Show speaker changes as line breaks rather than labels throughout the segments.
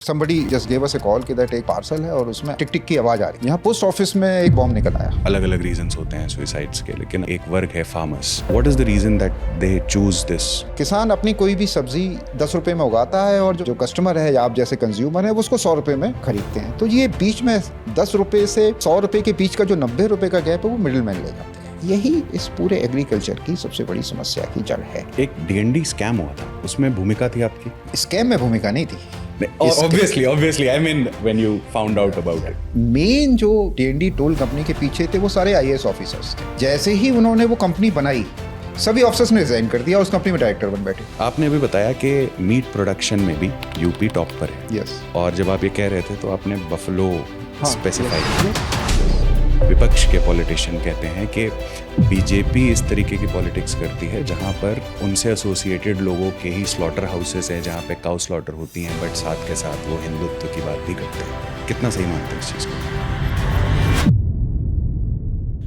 Somebody just gave us a call कि that एक parcel है और उसमें टिक टिक की आवाज आ रही है। यहाँ पोस्ट ऑफिस में एक बॉम्ब निकल आया।
अलग अलग रीजंस होते हैं सुसाइड्स के, लेकिन एक वर्ग है farmers. What is the reason that they choose this?
किसान अपनी कोई भी सब्जी 10 रुपए में उगाता है और जो कस्टमर है या आप जैसे कंज्यूमर है वो उसको 100 रुपए में खरीदते हैं। तो ये बीच में 10 रुपए से 100 रुपए के बीच का जो 90 रुपए का गैप है वो मिडिल मैन ले जाते हैं। यही इस पूरे एग्रीकल्चर की सबसे बड़ी समस्या की जड़ है।
एक डीएनडी स्कैम हुआ था, उसमें भूमिका थी आपकी?
स्कैम में भूमिका नहीं थी।
Obviously, I mean when you found out about it.
Main जो डीएनडी टोल कंपनी के पीछे थे वो सारे आईएएस ऑफिसर्स थे। जैसे ही उन्होंने वो कंपनी बनाई सभी ऑफिसर्स ने रिजाइन कर दिया, उस कंपनी में डायरेक्टर बन बैठे।
आपने अभी बताया कि मीट प्रोडक्शन में भी यूपी टॉप पर है।
यस।
और जब आप ये कह रहे थे तो आपने बफलो स्पेसिफाई किया। विपक्ष के पॉलिटिशियन कहते हैं कि बीजेपी इस तरीके की पॉलिटिक्स करती है जहां पर उनसे एसोसिएटेड लोगों के ही स्लॉटर हाउसेस हैं जहां पे काउ स्लॉटर होती हैं, बट साथ के साथ वो हिंदुत्व की बात भी करते हैं। कितना सही मानते हैं इस चीज़ को?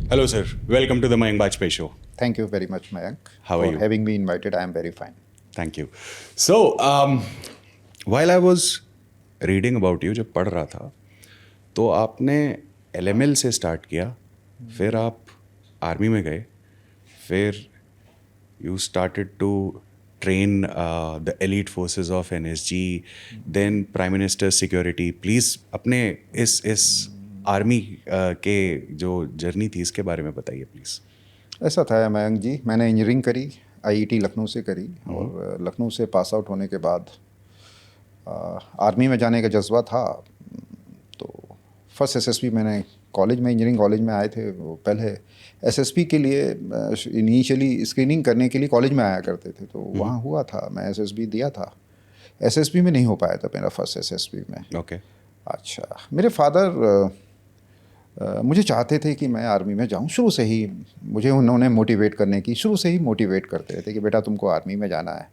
Hello sir, welcome to the Mayank Bajpai show.
Thank you very much, Mayank.
How are you?
For having me invited, I am very fine.
Thank you. So while I was reading about you, जब पढ़ रहा था तो आपने LML से start किया, फिर आप आर्मी में गए, फिर you started to train the elite forces of NSG, then prime minister security. Please अपने इस आर्मी के जो जर्नी थी इसके बारे में बताइए प्लीज़।
ऐसा था मयंक जी, मैंने इंजीनियरिंग करी, आईआईटी लखनऊ से करी और लखनऊ से पास आउट होने के बाद आर्मी में जाने का जज्बा था। तो फर्स्ट एसएसबी मैंने कॉलेज में, इंजीनियरिंग कॉलेज में आए थे वो पहले एसएसबी के लिए इनिशियली स्क्रीनिंग करने के लिए कॉलेज में आया करते थे, तो वहाँ हुआ था, मैं एसएसबी दिया था। एसएसबी में नहीं हो पाया था मेरा फर्स्ट एसएसबी में।
ओके।
अच्छा, मेरे फादर मुझे चाहते थे कि मैं आर्मी में जाऊं। शुरू से ही मुझे उन्होंने मोटिवेट करने की, शुरू से ही मोटिवेट करते थे कि बेटा तुमको आर्मी में जाना है।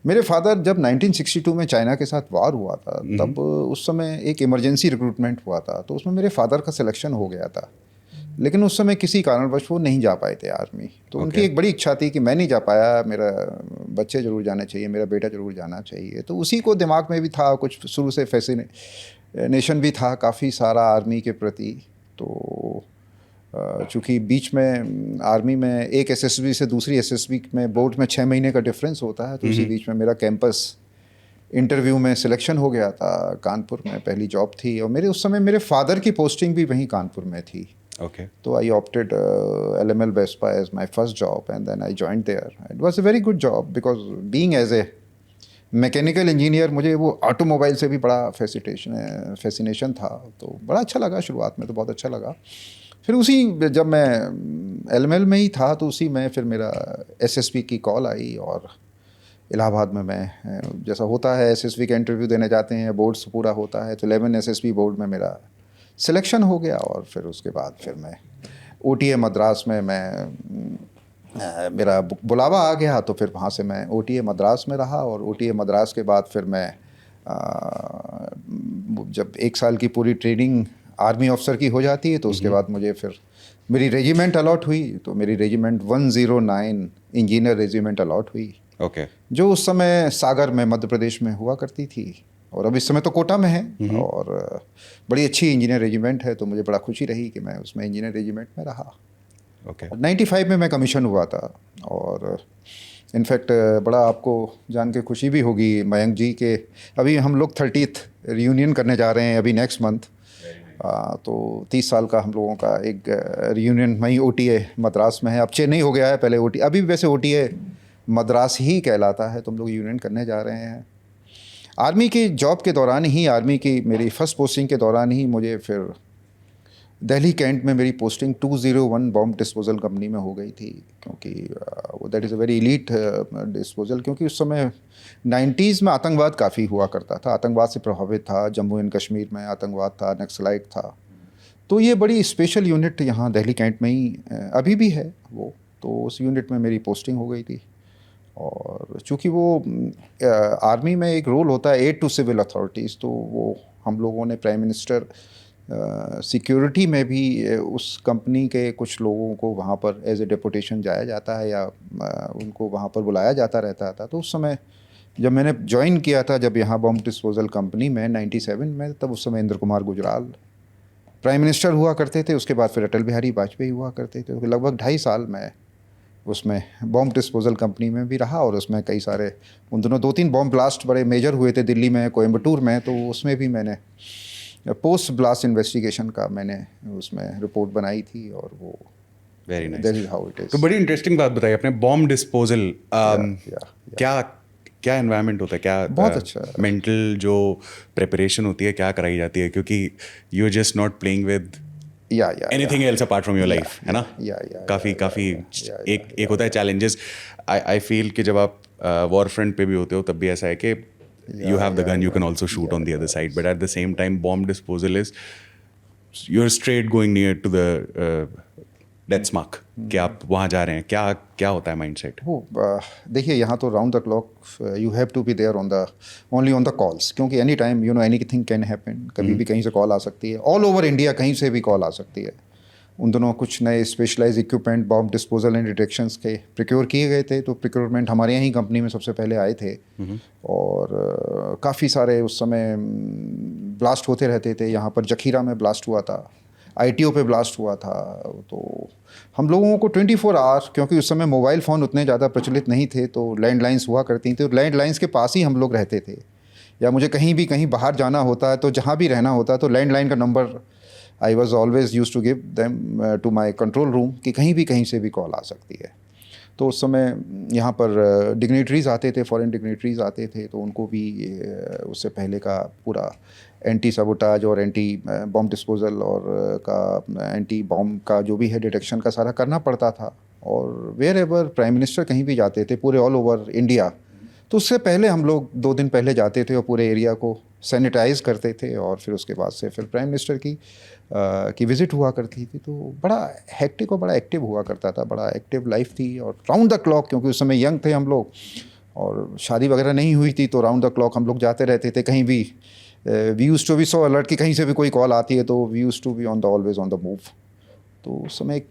मेरे फादर जब 1962 में चाइना के साथ वार हुआ था तब उस समय एक इमरजेंसी रिक्रूटमेंट हुआ था, तो उसमें मेरे फादर का सिलेक्शन हो गया था, लेकिन उस समय किसी कारणवश वो नहीं जा पाए थे आर्मी। तो उनकी एक बड़ी इच्छा थी कि मैं नहीं जा पाया, मेरा बच्चे ज़रूर जाना चाहिए, मेरा बेटा ज़रूर जाना चाहिए। तो उसी को दिमाग में भी था, कुछ शुरू से फैसिनेशन भी था काफ़ी सारा आर्मी के प्रति। तो चूँकि बीच में आर्मी में एक एसएसबी से दूसरी एसएसबी में बोर्ड में 6 महीने का डिफरेंस होता है, तो उसी बीच में मेरा कैंपस इंटरव्यू में सिलेक्शन हो गया था। कानपुर में पहली जॉब थी और मेरे उस समय मेरे फादर की पोस्टिंग भी वहीं कानपुर में थी।
ओके।
तो I opted LML Vespa as my first job and then I joined there. It was a very good job because being as a mechanical engineer मुझे वो ऑटोमोबाइल से भी बड़ा फैसिनेशन था, तो बड़ा अच्छा लगा। शुरुआत में तो बहुत अच्छा लगा। फिर उसी जब मैं एलएमएल में ही था तो उसी में फिर मेरा एसएसबी की कॉल आई और इलाहाबाद में मैं, जैसा होता है एसएसबी का इंटरव्यू देने जाते हैं, बोर्ड्स पूरा होता है, तो 11 एसएसबी बोर्ड में मेरा सिलेक्शन हो गया। और फिर उसके बाद फिर मैं ओटीए मद्रास में मेरा बुलावा आ गया, तो फिर वहाँ से मैं ओटीए मद्रास में रहा। और ओटीए मद्रास के बाद फिर मैं जब 1 साल की पूरी ट्रेनिंग आर्मी ऑफिसर की हो जाती है तो उसके बाद मुझे फिर मेरी रेजिमेंट अलॉट हुई। तो मेरी रेजिमेंट 109 इंजीनियर रेजिमेंट अलॉट हुई।
ओके।
जो उस समय सागर में मध्य प्रदेश में हुआ करती थी और अब इस समय तो कोटा में है। और बड़ी अच्छी इंजीनियर रेजिमेंट है, तो मुझे बड़ा खुशी रही कि मैं उसमें इंजीनियर रेजिमेंट में रहा।
ओके।
95 में मैं कमीशन हुआ था। और इनफैक्ट बड़ा आपको जान के खुशी भी होगी मयंक जी के अभी हम लोग 30th रियूनियन करने जा रहे हैं अभी नेक्स्ट मंथ। तो 30 साल का हम लोगों का एक रियूनियन वहीं ओटीए मद्रास में है। अब चेन्नई हो गया है, पहले अभी वैसे ओटीए मद्रास ही कहलाता है। तो हम लोग यूनियन करने जा रहे हैं। आर्मी की जॉब के दौरान ही, आर्मी की मेरी फर्स्ट पोस्टिंग के दौरान ही मुझे फिर दिल्ली कैंट में मेरी पोस्टिंग 201 बॉम्ब डिस्पोजल कंपनी में हो गई थी, क्योंकि वो that is a very elite disposal. क्योंकि उस समय 90s में आतंकवाद काफ़ी हुआ करता था, आतंकवाद से प्रभावित था, जम्मू एंड कश्मीर में आतंकवाद था, नक्सलाइट था। तो ये बड़ी स्पेशल यूनिट यहाँ दिल्ली कैंट में ही अभी भी है वो, तो उस यूनिट में मेरी पोस्टिंग हो गई थी। और चूँकि वो आर्मी में एक रोल होता है एड टू सिविल अथॉरिटीज़, तो वो हम लोगों ने प्राइम मिनिस्टर सिक्योरिटी में भी उस कंपनी के कुछ लोगों को वहाँ पर एज ए डेपुटेशन जाया जाता है या उनको वहाँ पर बुलाया जाता रहता था। तो उस समय जब मैंने ज्वाइन किया था जब यहाँ बॉम्ब डिस्पोजल कंपनी में 97 में, तब उस समय इंद्र कुमार गुजराल प्राइम मिनिस्टर हुआ करते थे। उसके बाद फिर अटल बिहारी वाजपेयी हुआ करते थे। तो लगभग 2.5 साल मैं उसमें बॉम्ब डिस्पोजल कंपनी में भी रहा, और उसमें कई सारे उन दोनों 2-3 बॉम्ब ब्लास्ट बड़े मेजर हुए थे दिल्ली में, कोयम्बटूर में, तो उसमें भी मैंने पोस्ट ब्लास्ट इन्वेस्टिगेशन का मैंने उसमें रिपोर्ट बनाई थी, और वो
very nice.
That is how it is.
तो बड़ी इंटरेस्टिंग बात बताई आपने, बॉम्ब डिस्पोजल।
yeah.
क्या क्या एनवायरनमेंट होता है, क्या
बहुत अच्छा
मेंटल जो प्रिपरेशन होती है क्या कराई जाती है, क्योंकि you are just not playing with anything else apart from your life, है ना? काफ़ी एक होता है चैलेंजेस। आई फील कि जब आप वॉर फ्रंट पे भी होते हो तब भी ऐसा है कि you have the gun, you can also shoot on the other side, but at the same time bomb disposal is you're straight going near to the death mark कि आप वहाँ जा रहे हैं। क्या होता है माइंडसेट?
वो देखिए, यहाँ तो round the clock you have to be there on the only on the calls, क्योंकि any time you know anything can happen. कभी भी कहीं से कॉल आ सकती है, ऑल ओवर इंडिया कहीं से भी कॉल आ सकती है। उन दोनों कुछ नए specialise equipment bomb disposal and detections के प्रिक्योर किए गए थे, तो प्रिक्योरमेंट हमारे यहाँ ही कंपनी में सबसे पहले आए थे। और काफ़ी सारे उस समय ब्लास्ट होते रहते थे। यहाँ पर जखीरा में ब्लास्ट हुआ था, ITO पे ब्लास्ट हुआ था। तो हम लोगों को 24 आवर, क्योंकि उस समय मोबाइल फ़ोन उतने ज़्यादा प्रचलित नहीं थे, तो लैंडलाइंस हुआ करती थी, तो लैंडलाइंस के पास ही हम लोग रहते थे। या मुझे कहीं बाहर जाना होता है, तो जहाँ भी रहना होता है, तो लैंडलाइन का number I was always use to give them to my control room कि कहीं से भी कॉल आ सकती है। तो उस समय यहाँ पर डिग्नेटरीज़ आते थे, फॉरेन डिग्नेटरीज़ आते थे, तो उनको भी उससे पहले का पूरा एंटी सबोटाज और एंटी बॉम्ब डिस्पोजल और का एंटी बॉम्ब का जो भी है डिटेक्शन का सारा करना पड़ता था। और वेयर एवर प्राइम मिनिस्टर कहीं भी जाते थे पूरे ऑल ओवर इंडिया, तो उससे पहले हम लोग 2 दिन पहले जाते थे और पूरे एरिया को सैनिटाइज करते थे, और फिर उसके बाद से फिर प्राइम मिनिस्टर की विज़िट हुआ करती थी। तो बड़ा हेक्टिक और बड़ा एक्टिव हुआ करता था, बड़ा एक्टिव लाइफ थी। और राउंड द क्लॉक, क्योंकि उस समय यंग थे हम लोग और शादी वगैरह नहीं हुई थी, तो राउंड द क्लॉक हम लोग जाते रहते थे कहीं भी। We used to be so alert कि कहीं से भी कोई कॉल आती है तो we used to be on the always on the move. तो उस समय एक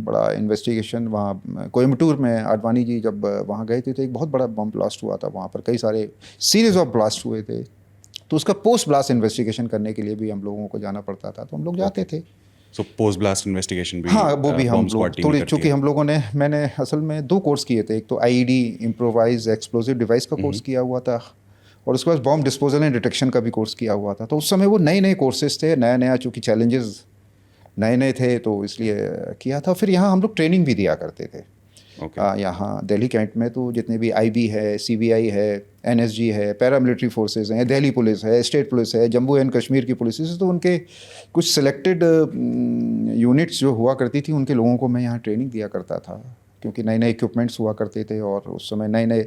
बड़ा इन्वेस्टिगेशन वहाँ कोयम्बटूर में आडवाणी जी जब वहाँ गए थे, तो एक बहुत बड़ा बम ब्लास्ट हुआ था वहाँ पर। कई सारे सीरीज़ ऑफ ब्लास्ट हुए थे, तो उसका पोस्ट ब्लास्ट इन्वेस्टिगेशन करने के लिए भी हम लोगों को जाना पड़ता था, तो हम लोग जाते थे।
सो पोस्ट ब्लास्ट इन्वेस्टिगेशन भी,
हाँ, वो भी हम लोग थोड़ी, चूँकि हम लोगों ने, मैंने असल में 2 कोर्स किए थे। एक तो IED इम्प्रोवाइज एक्सप्लोसिव डिवाइस का कोर्स किया हुआ था, और उसके बाद बॉम्ब डिस्पोजल एंड डिटेक्शन का भी कोर्स किया हुआ था। तो उस समय वो नए कोर्सेज थे, नया चूँकि चैलेंजेस नए थे, तो इसलिए किया था। फिर यहाँ हम लोग ट्रेनिंग भी दिया करते थे। यहाँ दिल्ली कैंट में तो जितने भी IB है, CBI है, NSG है, पैरामिलिट्री फोर्सेज हैं, दिल्ली पुलिस है, स्टेट पुलिस है, जम्मू एंड कश्मीर की पुलिस है, तो उनके कुछ सिलेक्टेड यूनिट्स जो हुआ करती थी, उनके लोगों को मैं यहाँ ट्रेनिंग दिया करता था, क्योंकि नए इक्विपमेंट्स हुआ करते थे, और उस समय नए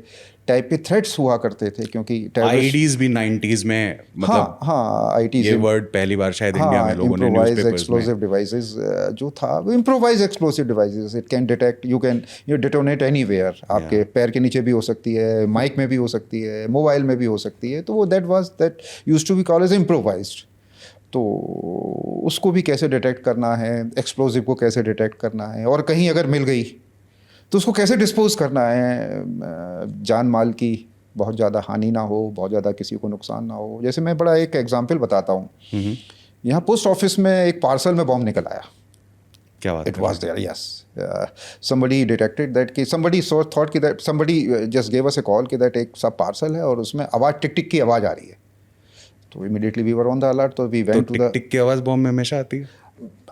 टाइप के थ्रेट्स हुआ करते थे, क्योंकि
IEDs भी 90s में, मतलब
हाँ IEDs,
ये वर्ड पहली बार शायद इंडिया में लोगों ने न्यूज़पेपर्स में,
एक्सप्लोसिव डिवाइसेस जो था, वो improvise explosive devices, it can detect, you can detonate anywhere. आपके पैर के नीचे भी हो सकती है, माइक में भी हो सकती है, मोबाइल में भी हो सकती है। तो वो that used to be called as improvised. तो उसको भी कैसे डिटेक्ट करना है, एक्सप्लोसिव को कैसे डिटेक्ट करना है, और कहीं अगर मिल गई तो उसको कैसे डिस्पोज करना है, जान माल की बहुत ज़्यादा हानि ना हो, बहुत ज़्यादा किसी को नुकसान ना हो। जैसे मैं बड़ा एक एग्जांपल बताता हूँ। यहाँ पोस्ट ऑफिस में एक पार्सल में बॉम्ब निकल आया।
क्या बात?
It was there, yes. somebody detected that कि somebody thought कि that somebody just gave us a call कि that एक सब पार्सल है और उसमें आवाज़ टिक टिक की आवाज़ आ रही है। तो immediately we were on the alert, तो we went to the.
Tick की आवाज़ बॉम्ब में हमेशा आती है?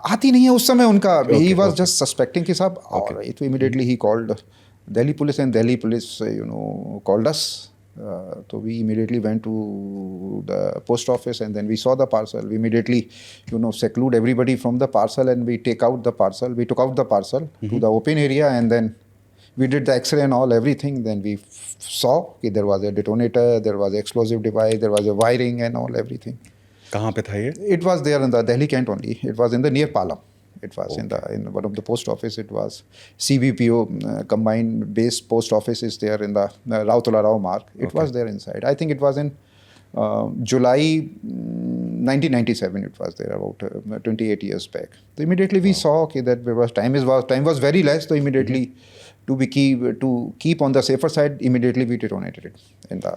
आती नहीं है उस समय उनका, ही वाज जस्ट सस्पेक्टिंग कि साहब, और तो इमीडिएटली ही called Delhi police, and Delhi police called us. तो we immediately went to the post office, and then we saw the parcel. We immediately seclude everybody from the parcel, and we took out the parcel to the open area, and then we did the X-ray and everything. Then we saw that there was a detonator, there was an explosive device, there was a wiring and everything.
कहाँ पे था ये?
It was there in the Delhi Kent only. It was in the near Palam. It was in one of the post office. It was CBPO combined base post office is there in the Rautula Rao Mark. It was there inside. I think it was in July 1997. It was there about 28 years back. So immediately we saw that time was very less. So immediately to keep on the safer side, immediately we detonated it in the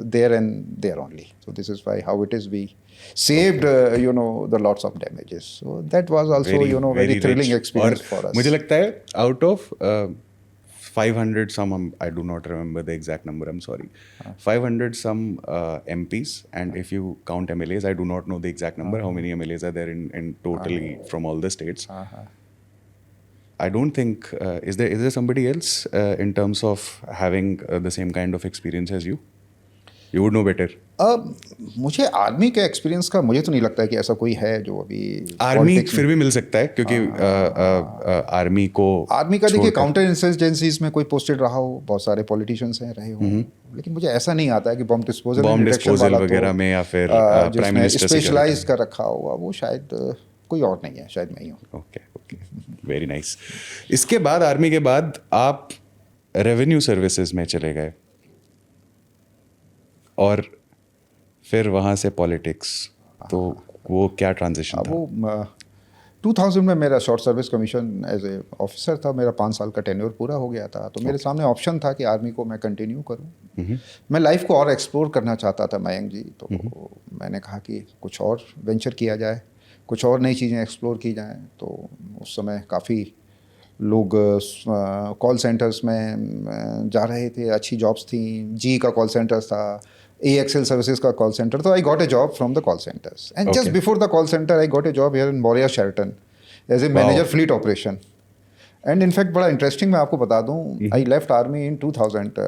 there and there only. So this is why how it is we saved the lots of damages. So that was also very thrilling
rich.
experience
और
for us.
मुझे लगता है out of 500 some, I do not remember the exact number, I'm sorry, 500 some MPs, and if you count MLAs, I do not know the exact number, how many MLAs are there in totally from all the states. I don't think is there somebody else in terms of having the same kind of experience as you? You would know better.
मुझे army के experience का मुझे तो नहीं लगता है कि ऐसा कोई है जो अभी
आर्मी
politics
फिर भी मिल सकता है क्योंकि आर्मी
का देखिए काउंटर इंसर्जेंसीज में कोई पोस्टेड रहा हो, बहुत सारे पॉलिटिशियंस हैं रहे हो, लेकिन मुझे ऐसा नहीं आता है कि बॉम्ब डिस्पोजल
वगैरह में या फिर प्राइम मिनिस्टर
स्पेशलाइज कर रखा होगा, वो शायद कोई और नहीं है, शायद मैं ही हूँ.
Okay very nice. इसके बाद आर्मी के बाद आप रेवेन्यू सर्विसेज में चले गए और फिर वहाँ से पॉलिटिक्स, तो वो क्या ट्रांजिशन था?
वो 2000 में मेरा short service commission as a officer था, मेरा 5 साल का टेन्योर पूरा हो गया था, तो मेरे सामने ऑप्शन था कि आर्मी को मैं कंटिन्यू करूं. मैं लाइफ को और एक्सप्लोर करना चाहता था मयंक जी, तो मैंने कहा कि कुछ और वेंचर किया जाए, कुछ और नई चीज़ें एक्सप्लोर की जाएं. तो उस समय काफ़ी लोग कॉल सेंटर्स में जा रहे थे, अच्छी जॉब्स थी. जी का कॉल सेंटर था, AXL सर्विसेज का कॉल सेंटर. तो I got a job from the call centres, and just before the call centre I got a job here in Maurya Sheraton as a manager fleet operation. And in fact बड़ा interesting, मैं आपको बता दूं, आई left army इन 2000,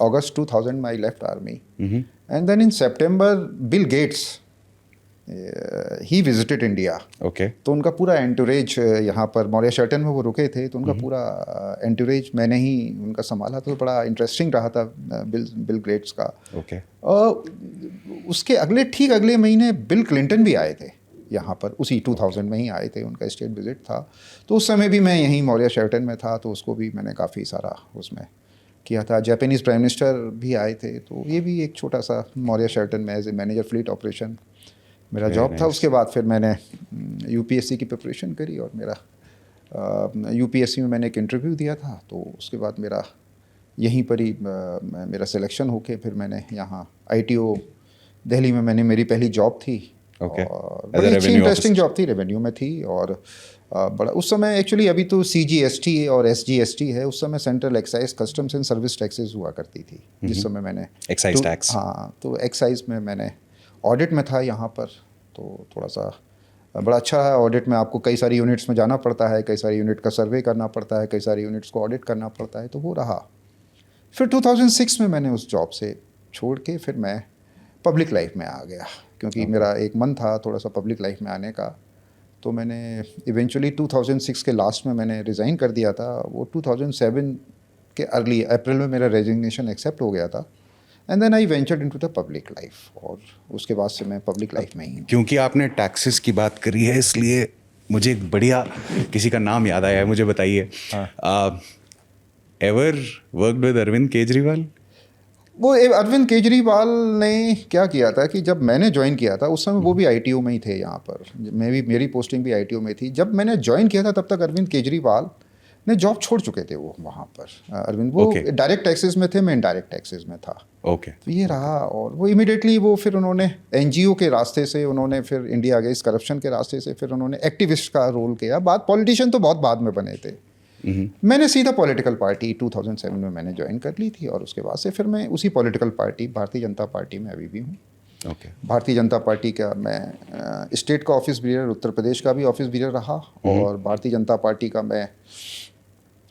अगस्त 2000 में I left army, and then in सितंबर Bill Gates he visited India.
Okay.
तो उनका पूरा एंटोरेज यहाँ पर मोरिया शेल्टन में वो रुके थे, तो उनका पूरा एंटोरेज मैंने ही उनका संभाला. तो बड़ा इंटरेस्टिंग रहा था बिल गेट्स का.
ओके.
उसके ठीक अगले महीने बिल क्लिंटन भी आए थे यहाँ पर, उसी 2000 में ही आए थे, उनका स्टेट विजिट था. तो उस समय भी मैं यहीं मोरिया शेल्टन में था, तो उसको भी मैंने काफ़ी सारा उसमें किया था. जापानीज़ प्राइम मिनिस्टर भी आए थे, तो ये भी एक छोटा सा मोरिया शेल्टन में as a manager fleet operation मेरा जॉब था. उसके बाद फिर मैंने UPSC की प्रिपरेशन करी, और मेरा UPSC में मैंने एक इंटरव्यू दिया था, तो उसके बाद मेरा यहीं पर ही मेरा सिलेक्शन होके फिर मैंने यहाँ ITO दिल्ली में मैंने मेरी पहली जॉब थी. और बड़ी अच्छी इंटरेस्टिंग जॉब थी, रेवेन्यू में थी. और बड़ा उस समय एक्चुअली, अभी तो CGST और SGST है, उस समय central excise customs and service taxes हुआ करती थी जिस समय मैंने
एक्साइज टैक्स.
हाँ, तो एक्साइज में मैंने ऑडिट में था यहाँ पर. तो थोड़ा सा बड़ा अच्छा है. ऑडिट में आपको कई सारी यूनिट्स में जाना पड़ता है, कई सारी यूनिट का सर्वे करना पड़ता है, कई सारी यूनिट्स को ऑडिट करना पड़ता है, तो वो रहा. फिर 2006 में मैंने उस जॉब से छोड़ के फिर मैं पब्लिक लाइफ में आ गया, क्योंकि मेरा एक मन था थोड़ा सा पब्लिक लाइफ में आने का. तो मैंने इवेंचुअली 2006 के लास्ट में मैंने रिज़ाइन कर दिया था. वो 2007 के अर्ली अप्रैल में मेरा रेजिग्नेशन एक्सेप्ट हो गया था. And then I ventured into the public life, और उसके बाद से मैं पब्लिक लाइफ में ही हूँ.
क्योंकि आपने टैक्सेस की बात करी है, इसलिए मुझे एक बढ़िया किसी का नाम याद आया है. मुझे बताइए, ever worked with Arvind Kejriwal?
वो अरविंद केजरीवाल ने क्या किया था कि जब मैंने ज्वाइन किया था उस समय वो भी ITO में ही थे यहाँ पर. मेरी पोस्टिंग भी ITO में थी. जब मैंने ज्वाइन किया था तब तक अरविंद केजरीवाल ने जॉब छोड़ चुके थे वो वहाँ पर. अरविंद वो डायरेक्ट टैक्सेस में थे, मैं इनडायरेक्ट टैक्सेस में था.
ओके.
तो ये रहा. और वो इमीडिएटली वो फिर उन्होंने NGO के रास्ते से, उन्होंने फिर इंडिया अगेंस्ट करप्शन के रास्ते से, फिर उन्होंने एक्टिविस्ट का रोल किया. पॉलिटिशियन तो बहुत बाद में बने थे. मैंने सीधा पॉलिटिकल पार्टी 2007 में मैंने ज्वाइन कर ली थी, और उसके बाद से फिर मैं उसी political party Bharatiya Janata party में अभी भी हूँ.
ओके.
भारतीय जनता पार्टी का मैं स्टेट का ऑफिस ब्रीडर, उत्तर प्रदेश का भी ऑफिस ब्रीडर रहा, और भारतीय जनता पार्टी का मैं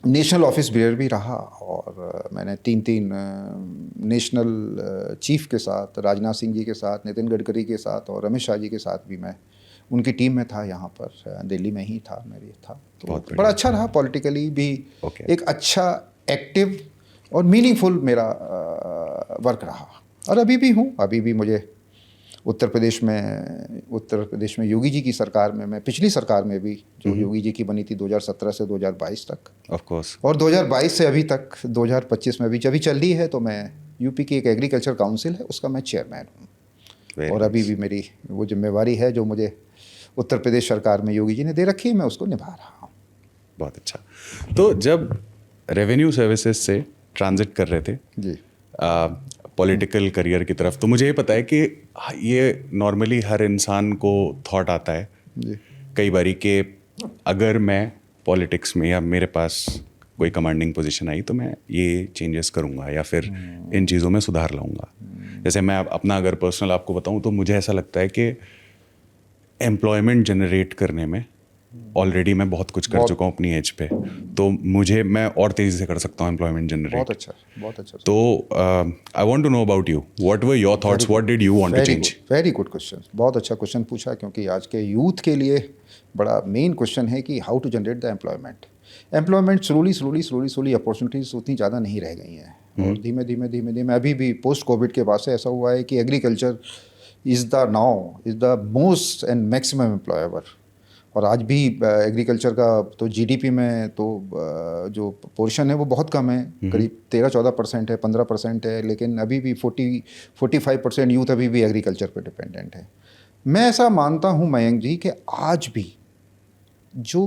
नेशनल ऑफिस ब्रीडर भी रहा. और मैंने 3 नेशनल चीफ के साथ, राजनाथ सिंह जी के साथ, नितिन गडकरी के साथ, और अमित शाह जी के साथ भी मैं उनकी टीम में था. यहाँ पर दिल्ली में ही था, मेरी था. तो बड़ा अच्छा रहा पॉलिटिकली भी. एक अच्छा एक्टिव और मीनिंगफुल मेरा वर्क रहा, और अभी भी हूँ. अभी भी मुझे उत्तर प्रदेश में योगी जी की सरकार में, मैं पिछली सरकार में भी जो योगी जी की बनी थी 2017 से 2022 तक,
ऑफ कोर्स,
और 2022 से अभी तक 2025 में भी जब चल रही है, तो मैं यूपी की एक एग्रीकल्चर काउंसिल है उसका मैं चेयरमैन हूँ. और अभी भी मेरी वो जिम्मेवारी है जो मुझे उत्तर प्रदेश सरकार में योगी जी ने दे रखी है, मैं उसको निभा रहा हूँ.
बहुत अच्छा. तो जब रेवेन्यू सर्विसेज से ट्रांजिट कर रहे थे
जी
पॉलिटिकल करियर की तरफ, तो मुझे ये पता है कि ये नॉर्मली हर इंसान को थॉट आता है
जी
कई बारी कि अगर मैं पॉलिटिक्स में या मेरे पास कोई कमांडिंग पोजीशन आई तो मैं ये चेंजेस करूँगा या फिर इन चीज़ों में सुधार लाऊंगा। जैसे मैं अपना अगर पर्सनल आपको बताऊँ तो मुझे ऐसा लगता है कि एम्प्लॉयमेंट जनरेट करने में ऑलरेडी मैं बहुत कुछ कर चुका हूँ अपनी एज पे, तो मैं और तेज़ी से कर सकता हूँ एम्प्लॉयमेंट जनरेट।
बहुत अच्छा
तो I want to know about you, what were your thoughts, what did you want to change?
Very good question, बहुत अच्छा क्वेश्चन पूछा, क्योंकि आज के यूथ के लिए बड़ा मेन क्वेश्चन है कि how to generate the employment. Slowly opportunities उतनी ज़्यादा नहीं रह गई हैं, और धीमे धीमे अभी भी पोस्ट कोविड के बाद से ऐसा हुआ है कि agriculture is the most and maximum employer. और आज भी एग्रीकल्चर का तो जीडीपी में तो जो पोर्शन है वो बहुत कम है, करीब 13-14% है, 15% है, लेकिन अभी भी 40-45% यूथ अभी भी एग्रीकल्चर पर डिपेंडेंट है। मैं ऐसा मानता हूँ मयंक जी कि आज भी जो